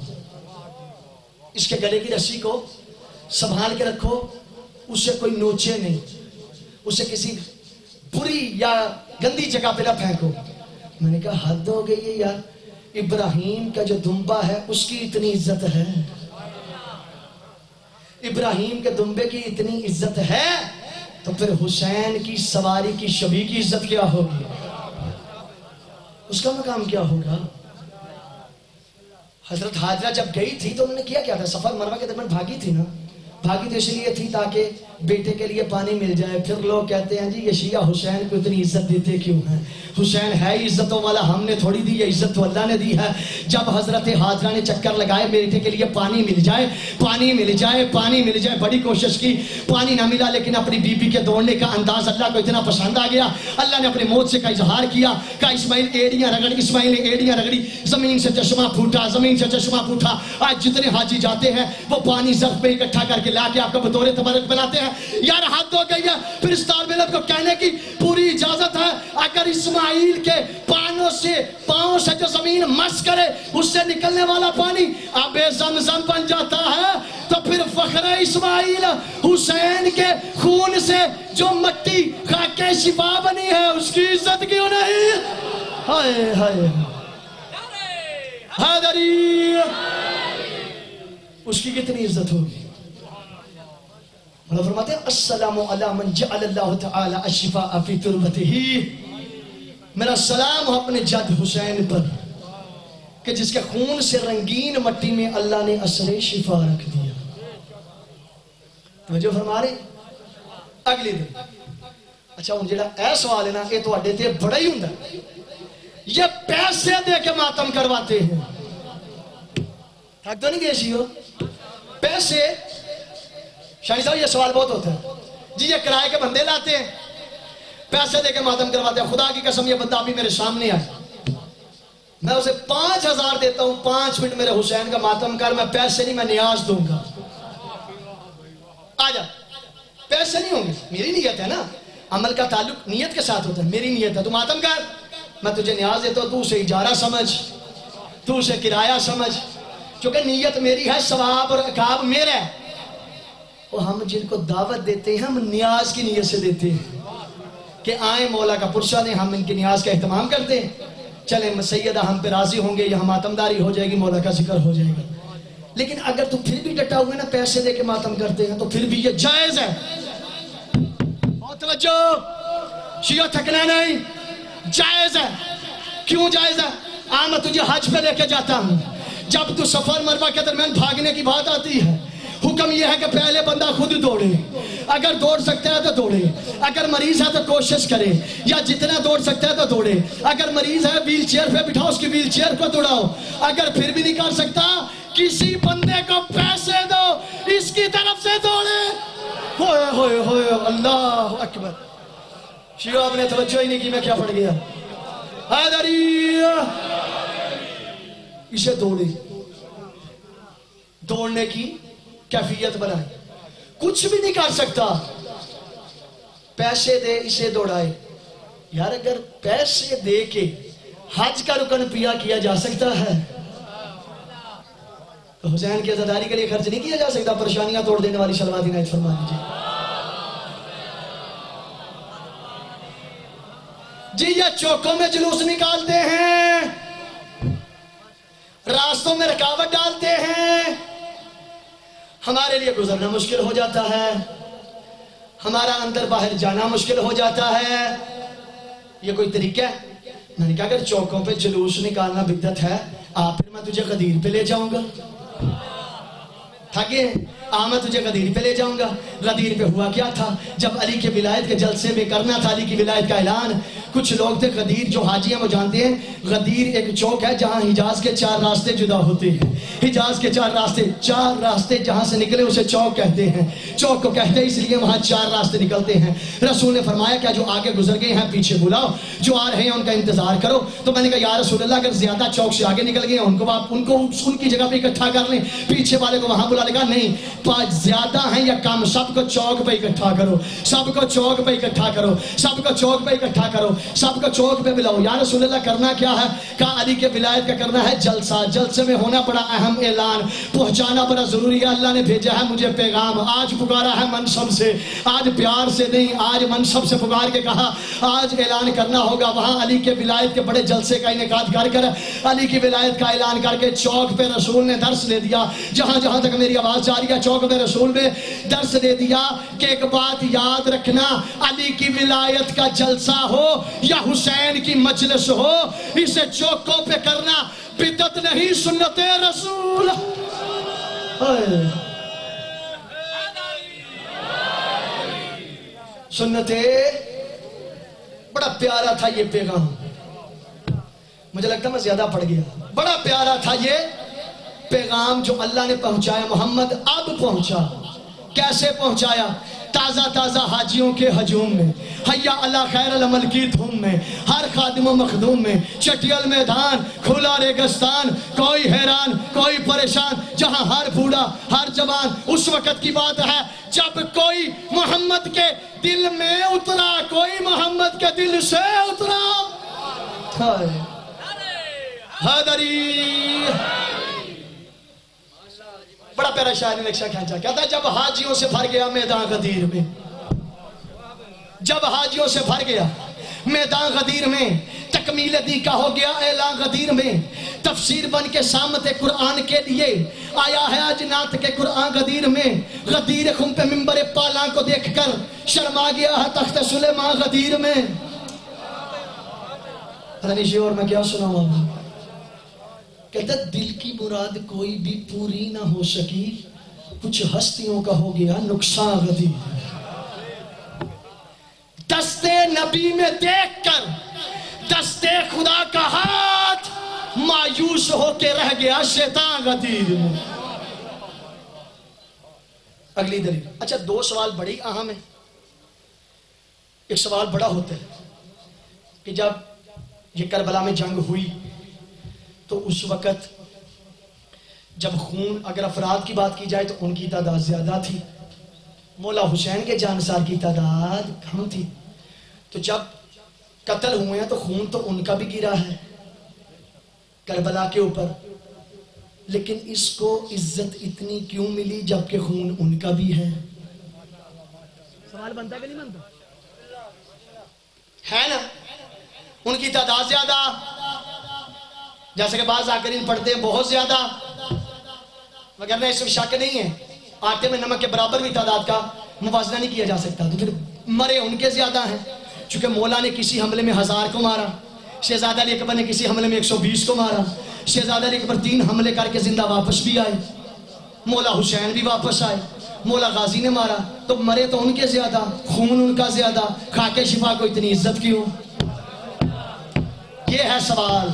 اس کے گلے کی رسی کو سنبھال کے رکھو, اسے کوئی نوچے نہیں, اسے کسی بری یا گندی جگہ پہ نہ پھینکو. میں نے کہا حد ہو گئی ہے یار, ابراہیم کا جو دمبا ہے اس کی اتنی عزت ہے, ابراہیم کے دمبے کی اتنی عزت ہے, تو پھر حسین کی سواری کی شبیہ کی عزت کیا ہوگی, اس کا مقام کیا ہوگا؟ حضرت حاجرہ جب گئی تھی تو انہوں نے کیا تھا؟ صفا مروہ کے درمیان بھاگی تھی نا, بھاگی تو اس لیے تھی تاکہ بیٹے کے لیے پانی مل جائے. پھر لوگ کہتے ہیں جی یہ شیعہ حسین کو اتنی عزت دیتے کیوں ہیں؟ حسین ہے عزتوں والا, ہم نے تھوڑی دی, یہ عزت تو اللہ نے دی ہے. جب حضرت حاجرہ نے چکر لگائے بیٹے کے لیے پانی مل جائے, پانی مل جائے, پانی مل جائے, بڑی کوشش کی, پانی نہ ملا, لیکن اپنی بی بی کے دوڑنے کا انداز اللہ کو اتنا پسند آ گیا, اللہ نے اپنے موت سے کا اظہار کیا. کہا اسماعیل ایڑیاں رگڑ, اسماعیل نے ایڑیاں رگڑی, زمین سے چشمہ پھوٹا, زمین سے چشمہ پھوٹا. آج جتنے حاجی جاتے ہیں وہ پانی ظرف پہ اکٹھا کر کے لا کے آپ کو بطور تبرک بناتے ہیں. یار حد ہو گئی ہے. پھر اس طالب علم کو کہنے کی پوری اجازت ہے, اگر اسماعیل کے پاؤں سے جو زمین مس کرے اس سے نکلنے والا پانی آب زمزم بن جاتا ہے, تو پھر فخر اسماعیل حسین کے خون سے جو مٹی خاک شفا بنی ہے اس کی عزت کیوں نہیں؟ ہائے ہائے حیدری, اس کی کتنی عزت ہوگی. اللہ فرماتے ہیں السلام علی من جعل اللہ تعالی الشفاء فی تربتہ, میرا سلام ہو اپنے جد حسین پر کہ جس کے خون سے رنگین مٹی میں اللہ نے اثر شفا رکھ دیا. توجہ فرما رہے اگلی دن. اچھا ہوں جڑا اے سوال ہے نا, یہ تو اڈے تے بڑا ہی ہوندا, یہ پیسے دے کے ماتم کرواتے ہیں. تھک تو نہیں گئے سی ہو پیسے؟ شاہی صاحب یہ سوال بہت ہوتا ہے جی, یہ کرائے کے بندے لاتے ہیں, پیسے دے کے ماتم کرواتے ہیں. خدا کی قسم یہ بندہ ابھی میرے سامنے آئے, میں اسے 5000 دیتا ہوں, 5 منٹ میرے حسین کا ماتم کر, میں پیسے نہیں, میں نیاز دوں گا. آجا, پیسے نہیں ہوں گے, میری نیت ہے نا, عمل کا تعلق نیت کے ساتھ ہوتا ہے. میری نیت ہے, تو ماتم کر, میں تجھے نیاز دیتا ہوں, تو اسے اجارہ سمجھ, تو اسے کرایہ سمجھ, چونکہ نیت میری ہے, ثواب اور عقاب میرا ہے. اور ہم جن کو دعوت دیتے ہیں ہم نیاز کی نیت سے دیتے ہیں کہ آئیں مولا کا پرسہ دیں, ہم ان کی نیاز کا اہتمام کرتے ہیں. چلیں سیدہ ہم پہ راضی ہوں گے, یہاں ماتمداری ہو جائے گی, مولا کا ذکر ہو جائے گا. لیکن اگر تو پھر بھی ڈٹا ہوئے نا پیسے دے کے ماتم کرتے ہیں تو پھر بھی یہ جائز ہے. بہت توجہ, شیعہ تھکنا نہیں, جائز ہے. کیوں جائز ہے؟ میں تجھے حج پہ لے کے جاتا ہوں, جب تو سفر مروہ کے درمیان بھاگنے کی بات آتی ہے, حکم یہ ہے کہ پہلے بندہ خود دوڑے، اگر دوڑ سکتا ہے تو دوڑے، اگر مریض ہے تو کوشش کرے، یا جتنا دوڑ سکتا ہے تو دوڑے، اگر مریض ہے ویل چیئر پہ بٹھاؤ، اس کی ویل چیئر کو دوڑاؤ، اگر پھر بھی نہیں کر سکتا کسی بندے کو پیسے دو، اس کی طرف سے دوڑے۔ ہوئے ہوئے ہوئے اللہ اکبر، شیعہ آپ نے توجہ ہی نہیں کی میں کیا پڑھ گیا۔ حیدری اسے دوڑے، دوڑنے کی کیفیت بنائے، کچھ بھی نہیں کر سکتا پیسے دے اسے دوڑائے۔ یار اگر پیسے دے کے حج کا رکن پیا کیا جا سکتا ہے تو حسین کی عزاداری کے لیے خرچ نہیں کیا جا سکتا؟ پریشانیاں توڑ دینے والی شلوات عنایت فرما دیجیے۔ جی یہ چوکوں میں جلوس نکالتے ہیں، راستوں میں رکاوٹ ڈالتے ہیں، ہمارے لیے گزرنا مشکل ہو جاتا ہے، ہمارا اندر باہر جانا مشکل ہو جاتا ہے۔ یہ کوئی طریقہ ہے؟ میں نے کہا اگر چوکوں پہ جلوس نکالنا بدعت ہے، پھر میں تجھے غدیر پہ لے جاؤں گا۔ تھکے میں تجھے غدیر پہ لے جاؤں گا۔ غدیر پہ ہوا کیا تھا؟ جب علی کے ولایت کے جلسے میں کرنا تھا علی کی ولایت کا اعلان، کچھ لوگ تھے غدیر، جو حاجی ہیں وہ جانتے ہیں غدیر ایک چوک ہے جہاں حجاز کے 4 راستے جدا ہوتے ہیں۔ حجاز کے 4 راستے جہاں سے نکلے اسے چوک کہتے ہیں۔ چوک کو کہتے ہیں اس لیے وہاں 4 راستے نکلتے ہیں۔ رسول نے فرمایا کہ جو آگے گزر گئے ہیں پیچھے بلاؤ، جو آ رہے ہیں ان کا انتظار کرو۔ تو میں نے کہا یا رسول اللہ اگر زیادہ چوک سے آگے نکل گئے ہیں ان کو ان کی جگہ پہ اکٹھا کر لیں، پیچھے والے کو وہاں بلا لگا۔ نہیں، زیادہ ہیں یا کم، سب کو چوک پہ اکٹھا کرو، سب کو چوک پہ اکٹھا کرو، سب کو چوک پہ اکٹھا کرو، سب کو چوک پہ بلاؤ۔ یا رسول اللہ کرنا کیا ہے؟ کہا علی کے ولایت کا کرنا ہے جلسہ، جلسے میں ہونا بڑا اہم اعلان، پہنچانا بڑا ضروری ہے۔ اللہ نے بھیجا ہے مجھے پیغام، آج پکارا ہے منصب سے، آج پیار سے نہیں، آج منصب سے پکار کے کہا آج اعلان کرنا ہوگا۔ وہاں علی کے ولایت کے بڑے جلسے کا انعقاد کر علی کی ولایت کا اعلان کر کے چوک پہ رسول نے درس دے دیا۔ جہاں جہاں تک میری آواز جا رہی ہے چوک پہ رسول نے درس دے دیا کہ ایک بات یاد رکھنا، علی کی ولایت کا جلسہ ہو یا حسین کی مجلس ہو، اسے چوکوں پہ کرنا بدعت نہیں، سنت رسول۔ سنت، بڑا پیارا تھا یہ پیغام، مجھے لگتا میں زیادہ پڑھ گیا۔ بڑا پیارا تھا یہ پیغام جو اللہ نے پہنچایا۔ محمد اب پہنچا، کیسے پہنچایا؟ تازہ تازہ حاجیوں کے ہجوم میں، حیا اللہ خیر العمل کی دھوم میں، ہر خادم و مخدوم میں، چٹیل میدان، کھلا ریگستان، کوئی حیران کوئی پریشان، جہاں ہر بوڑھا ہر جوان۔ اس وقت کی بات ہے جب کوئی محمد کے دل میں اترا، کوئی محمد کے دل سے اترا۔ حیدری بڑا پیارا شاعر نے نقشہ کھینچا، کہتا جب حاجیوں سے بھر گیا میدان غدیر میں، جب حاجیوں سے بھر گیا میدان غدیر میں، تکمیل دی کا ہو گیا اعلان غدیر میں، تفسیر بن کے سامت قرآن کے لیے آیا ہے آج نعت کے قرآن غدیر میں۔ غدیر خم پہ منبر پالاں کو دیکھ کر شرما گیا ہے تخت سلیمان غدیر میں۔ رنیشی اور میں کیا سناؤں آپ؟ کہتا دل کی مراد کوئی بھی پوری نہ ہو سکی، کچھ ہستیوں کا ہو گیا نقصان غدیر۔ دستے نبی میں دیکھ کر دستے خدا کا ہاتھ مایوس ہو کے رہ گیا شیطان غدیر میں۔ اگلی دلیل، اچھا 2 سوال بڑی اہم ہیں۔ ایک سوال بڑا ہوتا ہے کہ جب یہ کربلا میں جنگ ہوئی تو اس وقت جب خون، اگر افراد کی بات کی جائے تو ان کی تعداد زیادہ تھی، مولا حسین کے جانسار کی تعداد کم تھی، تو جب قتل ہوئے ہیں تو خون تو ان کا بھی گرا ہے کربلا کے اوپر، لیکن اس کو عزت اتنی کیوں ملی جبکہ خون ان کا بھی ہے؟ سوال بنتا کہ نہیں بنتا؟ ہے نا، ان کی تعداد زیادہ، جیسے کہ بعض ذاکرین پڑھتے ہیں بہت زیادہ، وگرنہ اس میں شک نہیں ہے، آٹے میں نمک کے برابر بھی تعداد کا موازنہ نہیں کیا جا سکتا، تو پھر مرے ان کے زیادہ ہیں۔ چونکہ مولا نے کسی حملے میں 1000 کو مارا، شہزادہ علی اکبر نے کسی حملے میں 120 کو مارا، شہزادہ علی اکبر 3 حملے کر کے زندہ واپس بھی آئے۔ مولا حسین بھی واپس آئے، مولا غازی نے مارا تو مرے تو ان کے زیادہ، خون ان کا زیادہ، خاک شفا کو اتنی عزت کیوں؟ یہ ہے سوال،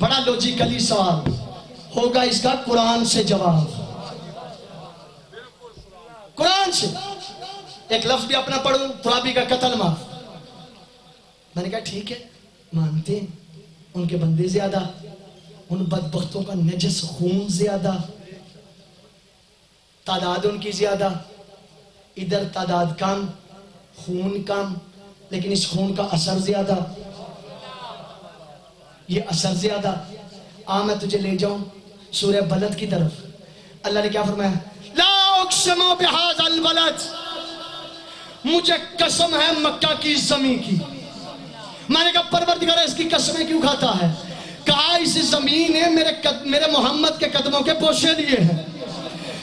بڑا لوجیکلی سوال ہوگا، اس کا قرآن سے جواب، قرآن سے۔ ایک لفظ بھی اپنا پڑھوں، ترابی کا قتل معاف۔ میں نے کہا ٹھیک ہے، مانتے ہیں ان کے بندے زیادہ، ان بدبختوں کا نجس خون زیادہ، تعداد ان کی زیادہ، ادھر تعداد کم، خون کم، لیکن اس خون کا اثر زیادہ، یہ اثر زیادہ۔ میں تجھے لے جاؤں سورہ بلد کی طرف، اللہ نے کیا فرمایا؟ لا اقسم بہذا البلد، مجھے قسم ہے مکہ کی زمین کی۔ میں نے کہا پروردگار اس کی قسمیں کیوں کھاتا ہے؟ کہا اس زمین نے میرے محمد کے قدموں کے پوشے دیے ہیں،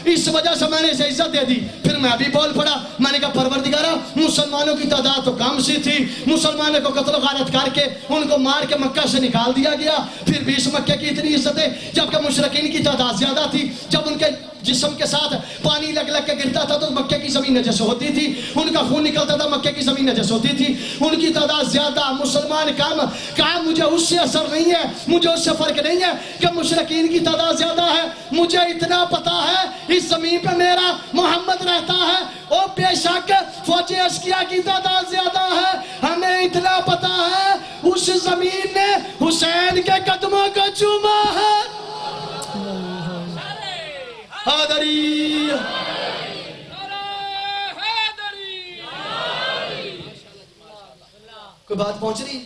اس وجہ سے میں نے اسے عزت دے دی۔ پھر میں بھی بول پڑا، میں نے کہا پروردگارہ مسلمانوں کی تعداد تو کم سی تھی، مسلمانوں کو قتل و غارت کر کے ان کو مار کے مکہ سے نکال دیا گیا، پھر بھی اس مکہ کی اتنی عزت ہے، جبکہ مشرکین کی تعداد زیادہ تھی، جب ان کے جسم کے ساتھ پانی لگ لگ کے گرتا تھا تو مکہ کی زمین نجس ہوتی تھی، ان کا خون نکلتا تھا مکہ کی زمین نجس ہوتی تھی، ان کی تعداد زیادہ، مسلمان کم۔ کہا مجھے اس سے اثر نہیں ہے، مجھے اس سے فرق نہیں ہے کہ مشرکین کی تعداد زیادہ ہے، مجھے اتنا پتا ہے اس زمین پہ میرا محمد رہتا ہے، اور بے شک فوج عسکریہ کی تعداد زیادہ ہے، ہمیں اتنا پتا ہے اس زمین نے حسین کے قدموں کو چوما ہے۔ حیدری کوئی بات پہنچ رہی؟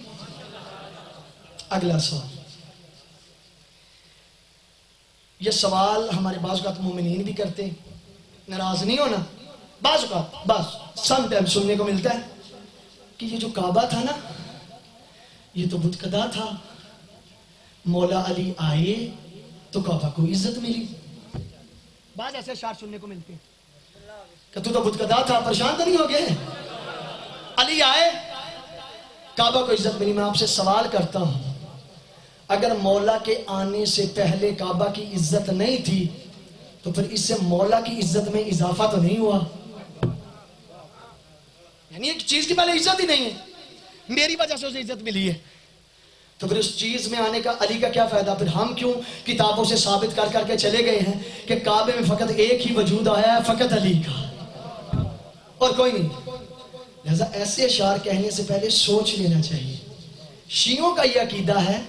اگلا سوال، یہ سوال ہمارے بعض اوقات مومنین بھی کرتے ہیں، ناراض نہیں ہونا، بعض اوقات بس سم ٹائم سننے کو ملتا ہے کہ یہ جو کعبہ تھا نا یہ تو بت قدا تھا، مولا علی آئے تو کعبہ کو عزت ملی۔ بعض ایسے اشعار سننے کو ملتے ہیں کہ تو بت قدا تھا، پریشان تو نہیں ہو گئے، علی آئے کعبہ کو عزت ملی۔ میں آپ سے سوال کرتا ہوں، اگر مولا کے آنے سے پہلے کعبہ کی عزت نہیں تھی تو پھر اس سے مولا کی عزت میں اضافہ تو نہیں ہوا؟ یعنی ایک چیز کی پہلے عزت ہی نہیں ہے، میری وجہ سے اسے عزت ملی ہے، تو پھر اس چیز میں آنے کا علی کا کیا فائدہ؟ پھر ہم کیوں کتابوں سے ثابت کر کر کے چلے گئے ہیں کہ کعبے میں فقط ایک ہی وجود آیا ہے، فقط علی کا اور کوئی نہیں؟ لہذا ایسے اشعار کہنے سے پہلے سوچ لینا چاہیے۔ شیعوں کا یہ عقیدہ ہے،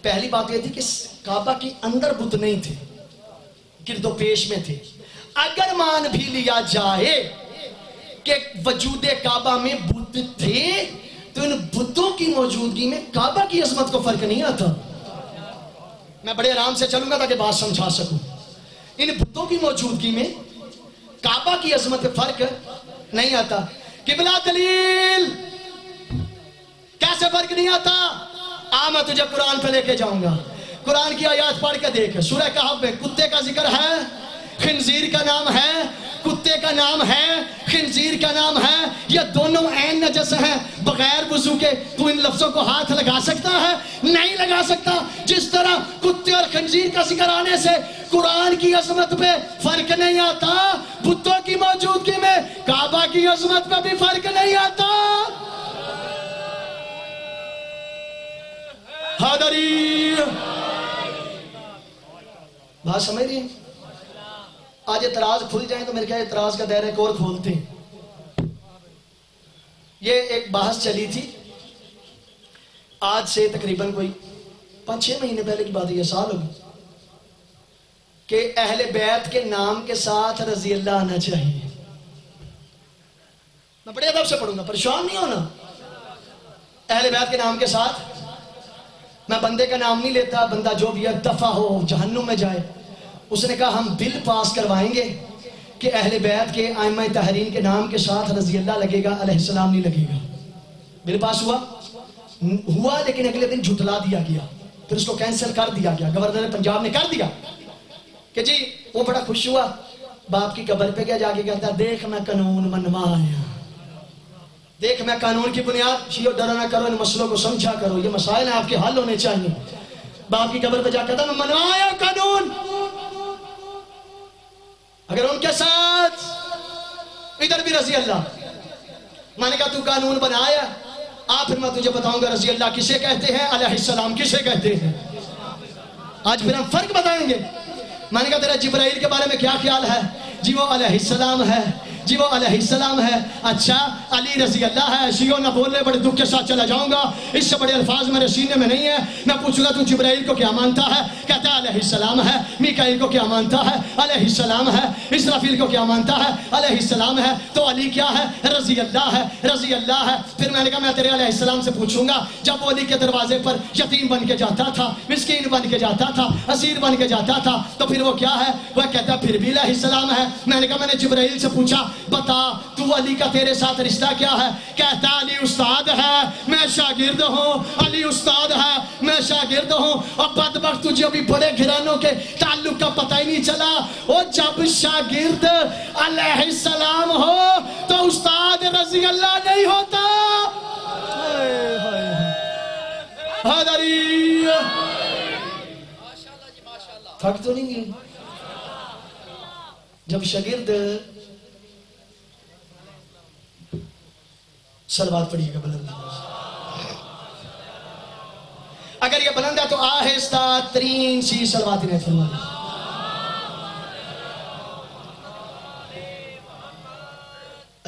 پہلی بات یہ تھی کہ کعبہ کی اندر بت نہیں تھے، گرد و پیش میں تھے۔ اگر مان بھی لیا جائے کہ وجود کعبہ میں بت تھے تو ان بتوں کی موجودگی میں کعبہ کی عظمت کو فرق نہیں آتا۔ میں بڑے آرام سے چلوں گا تاکہ بات سمجھا سکوں۔ ان بتوں کی موجودگی میں کعبہ کی عظمت کا فرق نہیں آتا۔ قبلہ دلیل کیسے فرق نہیں آتا؟ میں تجھے قرآن پہ لے کے جاؤں گا، قرآن کی آیات پڑھ کے دیکھ۔ سورہ کہف میں کتے کا ذکر ہے، خنزیر کا نام ہے، کتے کا نام ہے، خنزیر کا نام ہے، یہ دونوں عین نجس ہیں۔ بغیر وضو کے تو ان لفظوں کو ہاتھ لگا سکتا ہے؟ نہیں لگا سکتا۔ جس طرح کتے اور خنزیر کا ذکر آنے سے قرآن کی عظمت پہ فرق نہیں آتا، بتوں کی موجودگی میں کعبہ کی عظمت پہ بھی فرق نہیں آتا۔ حیدری بات سمجھ رہی ہیں؟ آج اعتراض کھل جائیں تو میرے خیال اعتراض کا دائرہ ایک اور کھولتے ہیں۔ یہ ایک بحث چلی تھی آج سے تقریباً کوئی 5-6 مہینے پہلے کی بات ہے، یہ سال ہوگی، کہ اہل بیت کے نام کے ساتھ رضی اللہ آنا چاہیے۔ میں بڑے ادب سے پڑھوں گا، پریشان نہیں ہونا۔ اہل بیت کے نام کے ساتھ میں بندے کا نام نہیں لیتا، بندہ جو بھی دفع ہو جہنم میں جائے۔ اس نے کہا ہم بل پاس کروائیں گے کہ اہل بیت کے ائمہ طاہرین کے نام کے ساتھ رضی اللہ لگے گا، علیہ السلام نہیں لگے گا۔ بل پاس ہوا لیکن اگلے دن جھٹلا دیا گیا، پھر اس کو کینسل کر دیا گیا، گورنر پنجاب نے کر دیا کہ جی وہ بڑا خوش ہوا، باپ کی قبر پہ گیا، جا کے کہتا دیکھ میں قانون منوایا، دیکھ میں قانون کی بنیاد، شیعو ڈرا نہ کرو، ان مسئلوں کو سمجھا کرو، یہ مسائل ہیں آپ کے حل ہونے چاہیے۔ باپ کی قبر پہ جا کہتا میں منوایا قانون، اگر ان کے ساتھ ادھر بھی رضی اللہ. میں نے کہا تو قانون بنایا, پھر میں تجھے بتاؤں گا رضی اللہ کسے کہتے ہیں, علیہ السلام کسے کہتے ہیں. آج پھر ہم فرق بتائیں گے. میں نے کہا تیرا جبرائیل کے بارے میں کیا خیال ہے؟ جی وہ علیہ السلام ہے, جی وہ علیہ السلام ہے. اچھا علی رضی اللہ ہے. شیعوں نہ بول رہے, بڑے دکھ کے ساتھ چلا جاؤں گا, اس سے بڑے الفاظ میرے سینے میں نہیں ہے. میں پوچھوں گا تو جبرائیل کو کیا مانتا ہے؟ کہتا ہے علیہ السلام ہے. میکائیل کو کیا مانتا ہے؟ علیہ السلام ہے. اسرافیل کو کیا مانتا ہے؟ علیہ السلام ہے. تو علی کیا ہے؟ رضی اللہ ہے, رضی اللہ ہے. پھر میں نے کہا میں تیرے علیہ السلام سے پوچھوں گا, جب وہ علی کے دروازے پر یتیم بن کے جاتا تھا, مسکین بن کے جاتا تھا, اسیر بن کے جاتا تھا, تو پھر وہ کیا ہے؟ وہ کہتا پھر بھی علیہ السلام ہے. میں نے کہا میں نے جبرائیل سے پوچھا بتا تو علی کا تیرے ساتھ رشتہ کیا ہے؟ کہتا علی استاد ہے, میں شاگرد ہوں. علی استاد ہے, میں شاگرد ہوں. اور بدبخت تجھے ابھی بڑے گھرانوں کے تعلق کا پتہ ہی نہیں چلا. اور جب شاگرد علیہ السلام ہو تو استاد رضی اللہ نہیں ہوتا. حاضری تھک تو نہیں گئی. جب شاگرد صلوات پڑھیے گا بلند, اگر یہ بلند ہے تو آہستہ ترین سی صلوات انہیں فرما دی.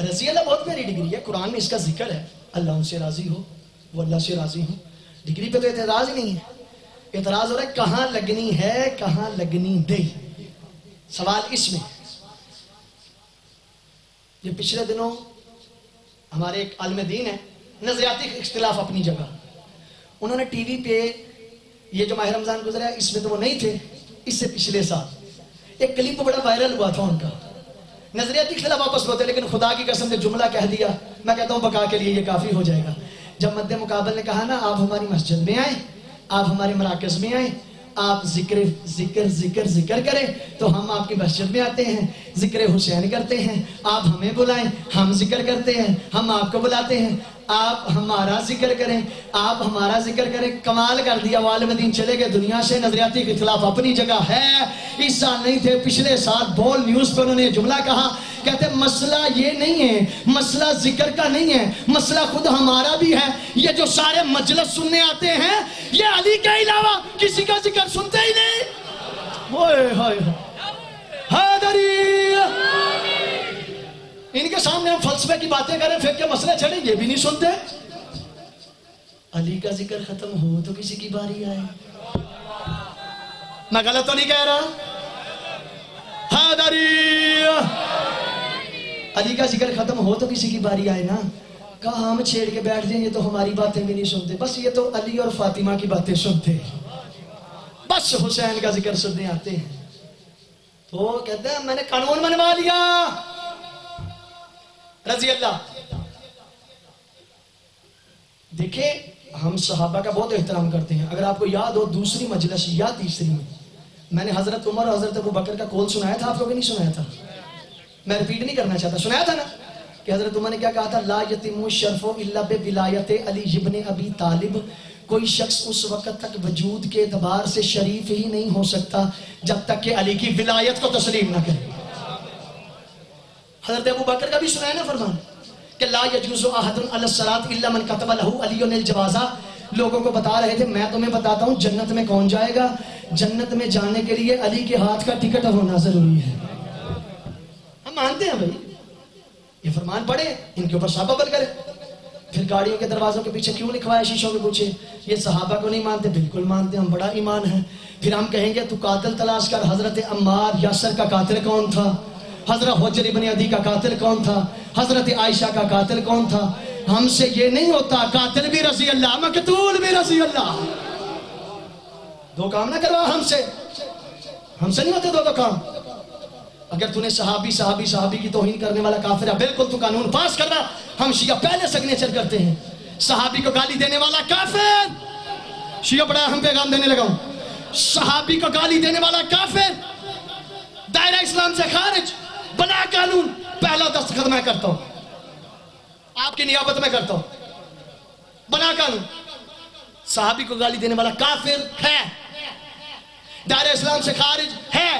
رضی اللہ بہت پیاری ڈگری ہے, قرآن میں اس کا ذکر ہے. اللہ ان سے راضی ہو, وہ اللہ سے راضی ہو. ڈگری پہ تو اعتراض ہی نہیں ہے. اعتراض ہو رہا ہے کہاں لگنی ہے, کہاں لگنی دے. سوال اس میں یہ پچھلے دنوں ہمارے ایک عالم دین ہے, نظریاتی اختلاف اپنی جگہ, انہوں نے ٹی وی پہ یہ جو ماہ رمضان گزرا ہے اس میں تو وہ نہیں تھے, اس سے پچھلے سال ایک کلپ بڑا وائرل ہوا تھا ان کا. نظریاتی اختلاف واپس ہوتے لیکن خدا کی قسم نے جملہ کہہ دیا, میں کہتا ہوں بقا کے لیے یہ کافی ہو جائے گا. جب مد مقابل نے کہا نا آپ ہماری مسجد میں آئیں, آپ ہمارے مراکز میں آئیں, آپ ذکر ذکر ذکر ذکر کریں تو ہم آپ کی مسجد میں آتے ہیں, ذکر حسین کرتے ہیں, آپ ہمیں بلائیں ہم ذکر کرتے ہیں, ہم آپ کو بلاتے ہیں, آپ ہمارا ذکر کریں, آپ ہمارا ذکر کریں. کمال کر دیا. عالم دین چلے گئے دنیا سے. نظریاتی کے خلاف اپنی جگہ ہے, اس سال نہیں تھے, پچھلے سال بول نیوز پہ انہوں نے یہ جملہ کہا. کہتے مسئلہ یہ نہیں ہے, مسئلہ ذکر کا نہیں ہے, مسئلہ خود ہمارا بھی ہے. یہ جو سارے مجلس سننے آتے ہیں یہ علی کے علاوہ کسی کا ذکر سنتے ہی نہیں. ہوئے ہوئے حاضری, ان کے سامنے ہم فلسفے کی باتیں کریں, پھر کے مسئلے چھڑیں, یہ بھی نہیں سنتے. علی کا ذکر ختم ہو تو کسی کی باری آئے. میں غلط تو نہیں کہہ رہا؟ حاضری, علی کا ذکر ختم ہو تو کسی کی باری آئے نا. کہاں ہم چھیڑ کے بیٹھ جائیں, یہ تو ہماری باتیں بھی نہیں سنتے, بس یہ تو علی اور فاطمہ کی باتیں سنتے, بس حسین کا ذکر سننے آتے ہیں. تو کہتے ہیں میں نے قانون بنوا لیا. رضی اللہ دیکھیں ہم صحابہ کا بہت احترام کرتے ہیں. اگر آپ کو یاد ہو دوسری مجلس یا تیسری میں نے حضرت عمر اور حضرت ابو بکر کا قول سنایا تھا, آپ لوگوں نے نہیں سنایا تھا, میں ریپیٹ نہیں کرنا چاہتا, سنایا تھا نا کہ حضرت عمر نے کیا کہا تھا, لا یتم الشرف الا بولایت علی ابن ابی طالب. کوئی شخص اس وقت تک وجود کے اعتبار سے شریف ہی نہیں ہو سکتا جب تک کہ علی کی ولایت کو تسلیم نہ کرے. حضرت ابو بکر کا بھی سنایا نا فرمان کہ لا یجوز احد علی الصلاۃ الا من كتب له علی الجوازہ. لوگوں کو بتا رہے تھے, میں تمہیں بتاتا ہوں جنت میں کون جائے گا. جنت میں جانے کے لیے علی کے ہاتھ کا ٹکٹ ہونا ضروری ہے. ہم مانتے ہیں بھائی, یہ فرمان پڑھے, ان کے اوپر صحابہ عمل کرے. پھر گاڑیوں کے دروازوں کے پیچھے کیوں لکھوایا شیشوں کے پوچھے, یہ صحابہ کو نہیں مانتے, بالکل مانتے, ہم بڑا ایمان ہے. پھر ہم کہیں گے تو قاتل تلاش کر, حضرت عمار یاسر کا قاتل کون تھا, حضرت حجر ابن عدی کا قاتل کون تھا, حضرت عائشہ کا قاتل کون تھا. ہم سے یہ نہیں ہوتا, قاتل بھی رضی اللہ, مقتول بھی رضی اللہ. دو کام نہ کروا ہم سے نہیں ہوتے دو کام. اگر تو نے صحابی کی توہین کرنے والا کافر ہے, بالکل تو قانون پاس کرنا. ہم شیعہ پہلے سگنیچر کرتے ہیں, صحابی کو گالی دینے والا کافر. شیعہ بڑا ہم پیغام دینے لگا ہوں, صحابی کو گالی دینے والا کافر, دائرہ اسلام سے خارج, بنا قانون. پہلا دستخط میں کرتا ہوں, آپ کی نیابت میں کرتا ہوں, بنا قانون. صحابی کو گالی دینے والا کافر ہے, دائرہ اسلام سے خارج ہے.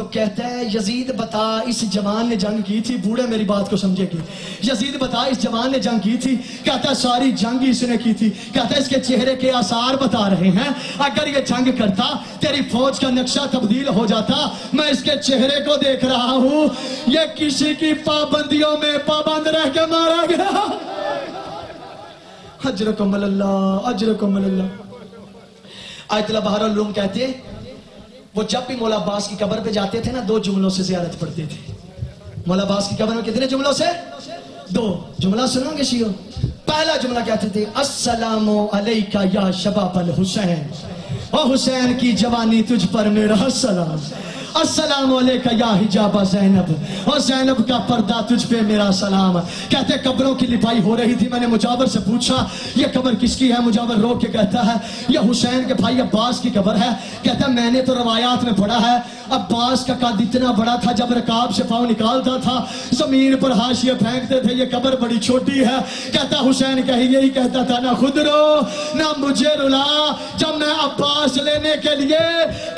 تو کہتا ہے یزید بتا اس جوان نے جنگ کی تھی, بوڑھے میری بات کو سمجھے گی, یزید بتا اس جوان نے جنگ کی تھی, کہتا ہے ساری جنگ اس نے کی تھی, کہتا ہے اس کے چہرے کے آثار بتا رہے ہیں, اگر یہ جنگ کرتا تیری فوج کا نقشہ تبدیل ہو جاتا, میں اس کے چہرے کو دیکھ رہا ہوں, یہ کسی کی پابندیوں میں پابند رہ کے مارا گیا. اجرکم اللہ, اجرکم اللہ. آیت اللہ بہار العلوم کہتے ہیں وہ جب بھی مولا عباس کی قبر پہ جاتے تھے نا, 2 جملوں سے زیارت پڑھتے تھے. مولا عباس کی قبر میں کتنے جملوں سے؟ 2 جملہ سنو گے شیعو. پہلا جملہ کہتے تھے السلام علیکہ یا شباب الحسین, او حسین کی جوانی تجھ پر میرا سلام. السلام علیکہ یا حجاب زینب, اور زینب کا پردہ تجھ پہ میرا سلام. کہتے قبروں کی لپائی ہو رہی تھی, میں نے مجاور سے پوچھا یہ قبر کس کی ہے؟ مجاور رو کے کہتا ہے یہ حسین کے بھائی عباس کی قبر ہے. کہتا ہے میں نے تو روایات میں پڑھا ہے عباس کا قد اتنا بڑا تھا جب رکاب سے پاؤں نکالتا تھا زمین پر حاشیے پھینکتے تھے, یہ قبر بڑی چھوٹی ہے. کہتا حسین یہی کہتا تھا نہ خود رو نہ مجھے رلا, جب میں عباس لینے کے لیے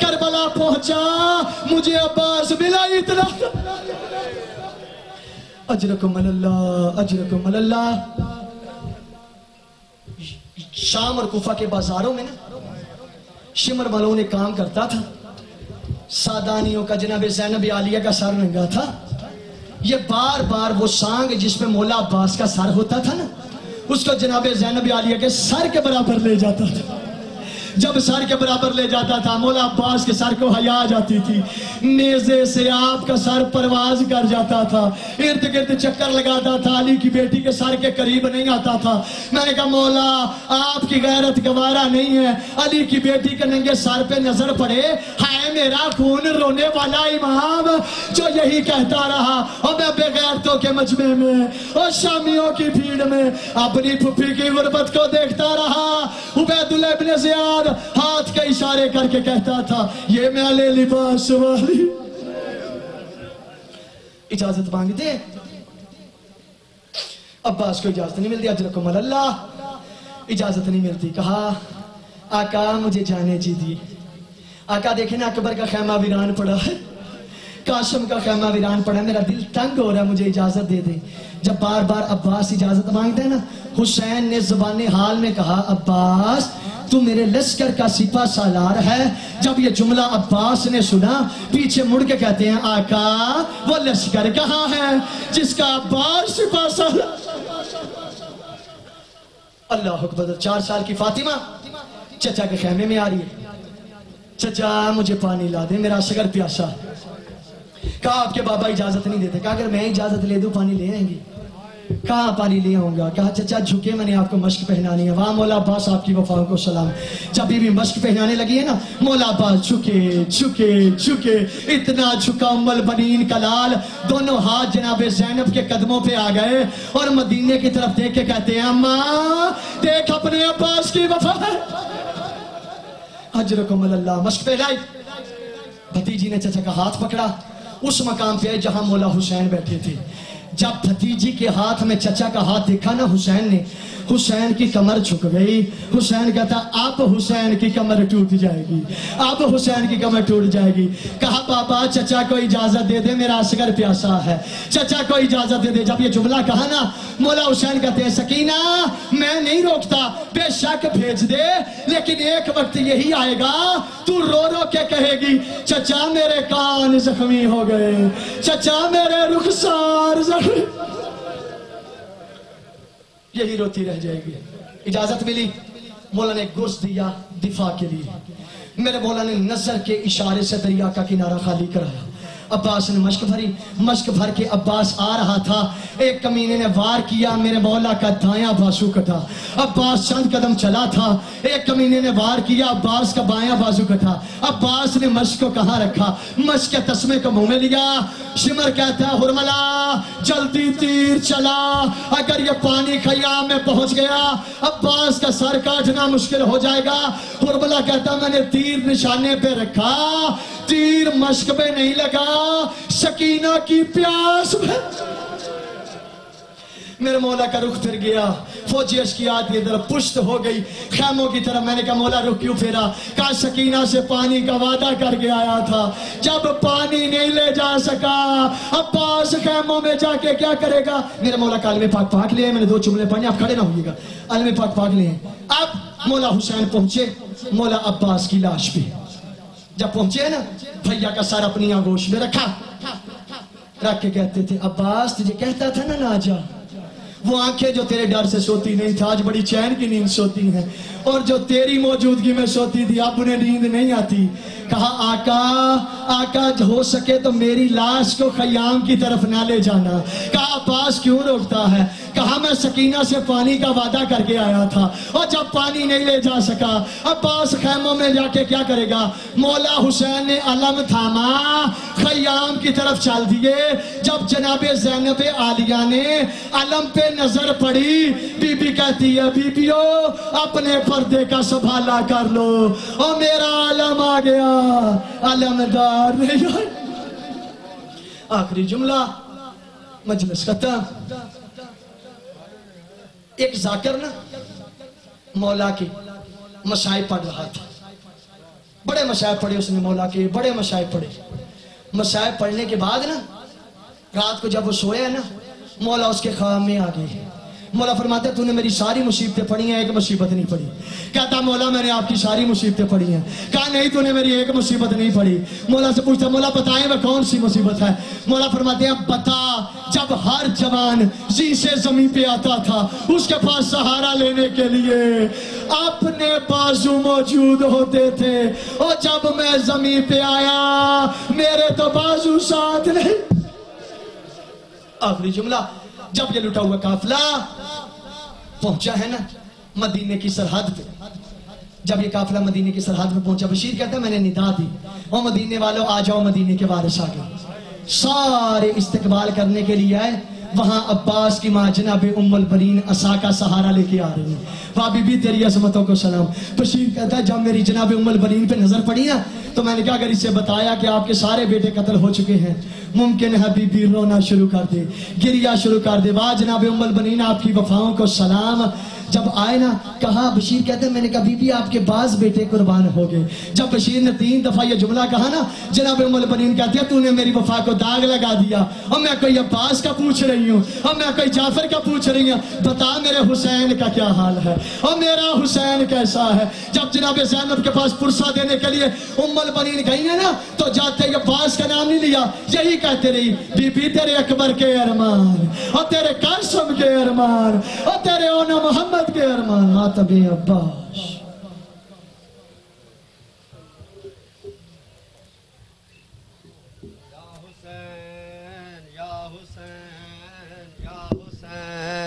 کربلا پہنچا مجھے عباس ملا اتنا. اجرکم اللہ, اجرکم اللہ. شام اور کوفہ کے بازاروں میں نا شمر ملون ایک کام کرتا تھا, سادانیوں کا جناب زینب عالیہ کا سر ننگا تھا, یہ بار بار وہ سانگ جس میں مولا عباس کا سر ہوتا تھا نا اس کو جناب زینب عالیہ کے سر کے برابر لے جاتا تھا. جب سر کے برابر لے جاتا تھا مولا عباس کے سر کو حیا آ جاتی تھی, نیزے سے آپ کا سر پرواز کر جاتا تھا, ارد گرد چکر لگاتا تھا, علی کی بیٹی کے سر کے قریب نہیں آتا تھا. میں نے کہا مولا آپ کی غیرت گوارا نہیں ہے, علی کی بیٹی کے ننگے سر پہ نظر پڑے, ہائے میرا خون رونے والا امام جو یہی کہتا رہا, اور میں بے غیرتوں کے مجمع میں اور شامیوں کی بھیڑ میں اپنی پھپھی کی غربت کو دیکھتا رہا. عبیداللہ ابن زیاد ہاتھ کے اشارے کر کے کہتا تھا یہ میں علی لباس والی. اجازت مانگتے عباس کو اجازت نہیں ملتی, اجرکم اللہ, اجازت نہیں ملتی. کہا آقا مجھے جانے دیجیے. آقا دیکھیں نا اکبر کا خیمہ ویران پڑا ہے, قاسم کا خیمہ ویران پڑا ہے, میرا دل تنگ ہو رہا ہے, مجھے اجازت دے دیں. جب بار بار عباس اجازت مانگتے ہیں نا, حسین نے زبان حال میں کہا عباس تو میرے لشکر کا سپہ سالار ہے. جب یہ جملہ عباس نے سنا پیچھے مڑ کے کہتے ہیں آقا وہ لشکر کہاں ہے جس کا عباس سپہ سالار. اللہ اکبر. 4 سال کی فاطمہ چچا کے خیمے میں آ رہی ہے, چچا مجھے پانی لا دے میرا اصغر پیاسا. کہا آپ کے بابا اجازت نہیں دیتے. کہا اگر میں اجازت لے دوں پانی لے آئیں گے. کہاں پانی لے آؤں گا. کہا چچا جھکے میں نے آپ کو مشق پہنانی ہے. وہاں مولا عباس آپ کی وفا کو سلام. جب بھی مشق پہنانے لگی ہے نا مولا عباس جھکے جھکے جھکے, اتنا جھکا ام البنین کا لال, دونوں ہاتھ جناب زینب کے قدموں پہ آ گئے اور مدینے کی طرف دیکھ کے کہتے ہیں اماں دیکھ اپنے عباس کی وفا. اجرکم اللہ. مشق پہنائی, بھتیجی نے چچا کا ہاتھ پکڑا, اس مقام پہ جہاں مولا حسین بیٹھے تھے. جب بھتیجی کے ہاتھ میں چچا کا ہاتھ دیکھا نا حسین نے, حسین کی کمر جھک گئی. حسین کہتا اب حسین کی کمر ٹوٹ جائے گی, اب حسین کی کمر ٹوٹ جائے گی. کہا پاپا چچا کو اجازت دے دے میرا اصغر پیاسا ہے, چچا کو اجازت دے دے. جب یہ جملہ کہا نا مولا حسین کہتے ہیں سکینہ میں نہیں روکتا, بے شک بھیج دے, لیکن ایک وقت یہی آئے گا تو رو رو کے کہے گی چچا میرے کان زخمی ہو گئے, چچا میرے رخسار زخمی. یہی روتی رہ جائے گی. اجازت ملی, مولا نے گرز دیا دفاع کے لیے. میرے مولا نے نظر کے اشارے سے دریا کا کنارہ خالی کرایا. عباس نے مشق بھری, مشق بھر کے عباس آ رہا تھا, ایک کمینے نے وار کیا, میرے مولا کا دایاں بازو کٹا. عباس چند قدم چلا تھا, ایک کمینے نے وار کیا, عباس کا بایاں بازو کٹا. عباس نے مشق کو کہاں رکھا, مشق کے تسمے کو منہ میں لیا. شمر کہتا ہے ہرملا جلدی تیر چلا, اگر یہ پانی خیام میں پہنچ گیا عباس کا سر کاٹنا مشکل ہو جائے گا. ہرملا کہتا میں نے تیر نشانے پہ رکھا, تیر مشق پہ نہیں لگا, سکینہ کی پیاس میں. میرے مولا کا رخ پھر گیا، فوجی اشکیات کی طرف پشت ہو گئی خیموں کی طرف. میں نے کہا مولا رخ کیوں پھیرا؟ کہا سکینہ سے پانی کا وعدہ کر کے آیا تھا، جب پانی نہیں لے جا سکا عباس خیموں میں جا کے کیا کرے گا؟ میرے مولا کا علم پاک پاک لئے. میں نے 2 جملے پڑھنے، آپ کھڑے نہ ہوئیے گا. علم پاک پاک لئے. اب مولا حسین پہنچے مولا عباس کی لاش پہ. جب پہنچے نا بھیا کا سر اپنی آغوش میں رکھا، رکھ کے کہتے تھے عباس تجھے کہتا تھا نا نہ جا. وہ آنکھیں جو تیرے ڈر سے سوتی نہیں تھا آج بڑی چین کی نیند سوتی ہیں، اور جو تیری موجودگی میں سوتی تھی اب انہیں نیند نہیں آتی. کہا آقا ہو سکے تو میری لاش کو خیام کی طرف نہ لے جانا. کہا عباس کیوں روکتا ہے؟ کہا میں سکینہ سے پانی کا وعدہ کر کے آیا تھا، اور جب پانی نہیں لے جا سکا عباس خیموں میں جا کے کیا کرے گا؟ مولا حسین نے علم تھاما، خیام کی طرف چل دیے. جب جناب زینب عالیہ نے علم پہ نظر پڑی، بی بی کہتی ہے بیبیو اپنے پردے کا سنبھالا کر لو، اور میرا علم آ گیا، علمدار نہیں آئے. آخری جملہ مجلس ختم. ایک ذاکر نا مولا کے مصائب پڑھ رہا تھا، بڑے مصائب پڑھے اس نے، مولا کے بڑے مصائب پڑھے. مصائب پڑھنے کے بعد نا رات کو جب وہ سویا نا مولا اس کے خواب میں آ گئے. مولا فرماتے تو نے میری ساری مصیبتیں پڑھی ہیں، ایک مصیبت نہیں پڑھی. کہتا مولا میں نے آپ کی ساری مصیبتیں پڑھی ہیں. کہا نہیں تو نے میری ایک مصیبت نہیں پڑھی. مولا سے پوچھتا مولا بتائیں میں کون سی مصیبت ہے؟ مولا فرماتے ہیں بتا، جب ہر جوان زی سے زمین پہ آتا تھا اس کے پاس سہارا لینے کے لیے اپنے بازو موجود ہوتے تھے، اور جب میں زمین پہ آیا میرے تو بازو ساتھ نہیں. آخری جملہ جب یہ لٹا ہوا قافلہ پہنچا ہے نا مدینے کی سرحد پہ، جب یہ قافلہ مدینے کی سرحد پہ پہنچا بشیر کہتا ہے میں نے ندا دی اور مدینے والوں آ جاؤ، مدینے کے وارث آ گئے. سارے استقبال کرنے کے لیے آئے. وہاں عباس کی ماں جناب ام البنین عصا کا سہارا لے کے آ رہی ہیں. وہاں بی بی تیری عظمتوں کو سلام. بشیر کہتا ہے جب میری جناب ام البنین پہ نظر پڑی نا تو میں نے کہا اگر اسے بتایا کہ آپ کے سارے بیٹے قتل ہو چکے ہیں ممکن ہے بی بی رونا شروع کر دے، گریا شروع کر دے. واہ جناب ام البنین آپ کی وفاؤں کو سلام. جب آئے نا کہا بشیر کہتے ہیں میں نے کہا بی بی آپ کے بعض بیٹے قربان ہو گئے. جب بشیر نے 3 دفعہ یہ جملہ کہا نا جناب ام البنین کہتی ہے تو نے میری وفا کو داغ لگا دیا، اور میں کوئی عباس کا پوچھ رہی ہوں اور میں کوئی جعفر کا پوچھ رہی ہوں، بتا میرے حسین کا کیا حال ہے اور میرا حسین کیسا ہے. جب جناب زینب کے پاس پرسہ دینے کے لیے ام البنین گئی ہے نا تو جاتے ہی عباس کا نام نہیں لیا، یہی کہتے رہی بی بی تیرے اکبر کے ارمان اور تیرے قاسم کے ارمان اور تیرے اونا محمد کے ارمان ماتب عباس. یا حسین یا حسین یا حسین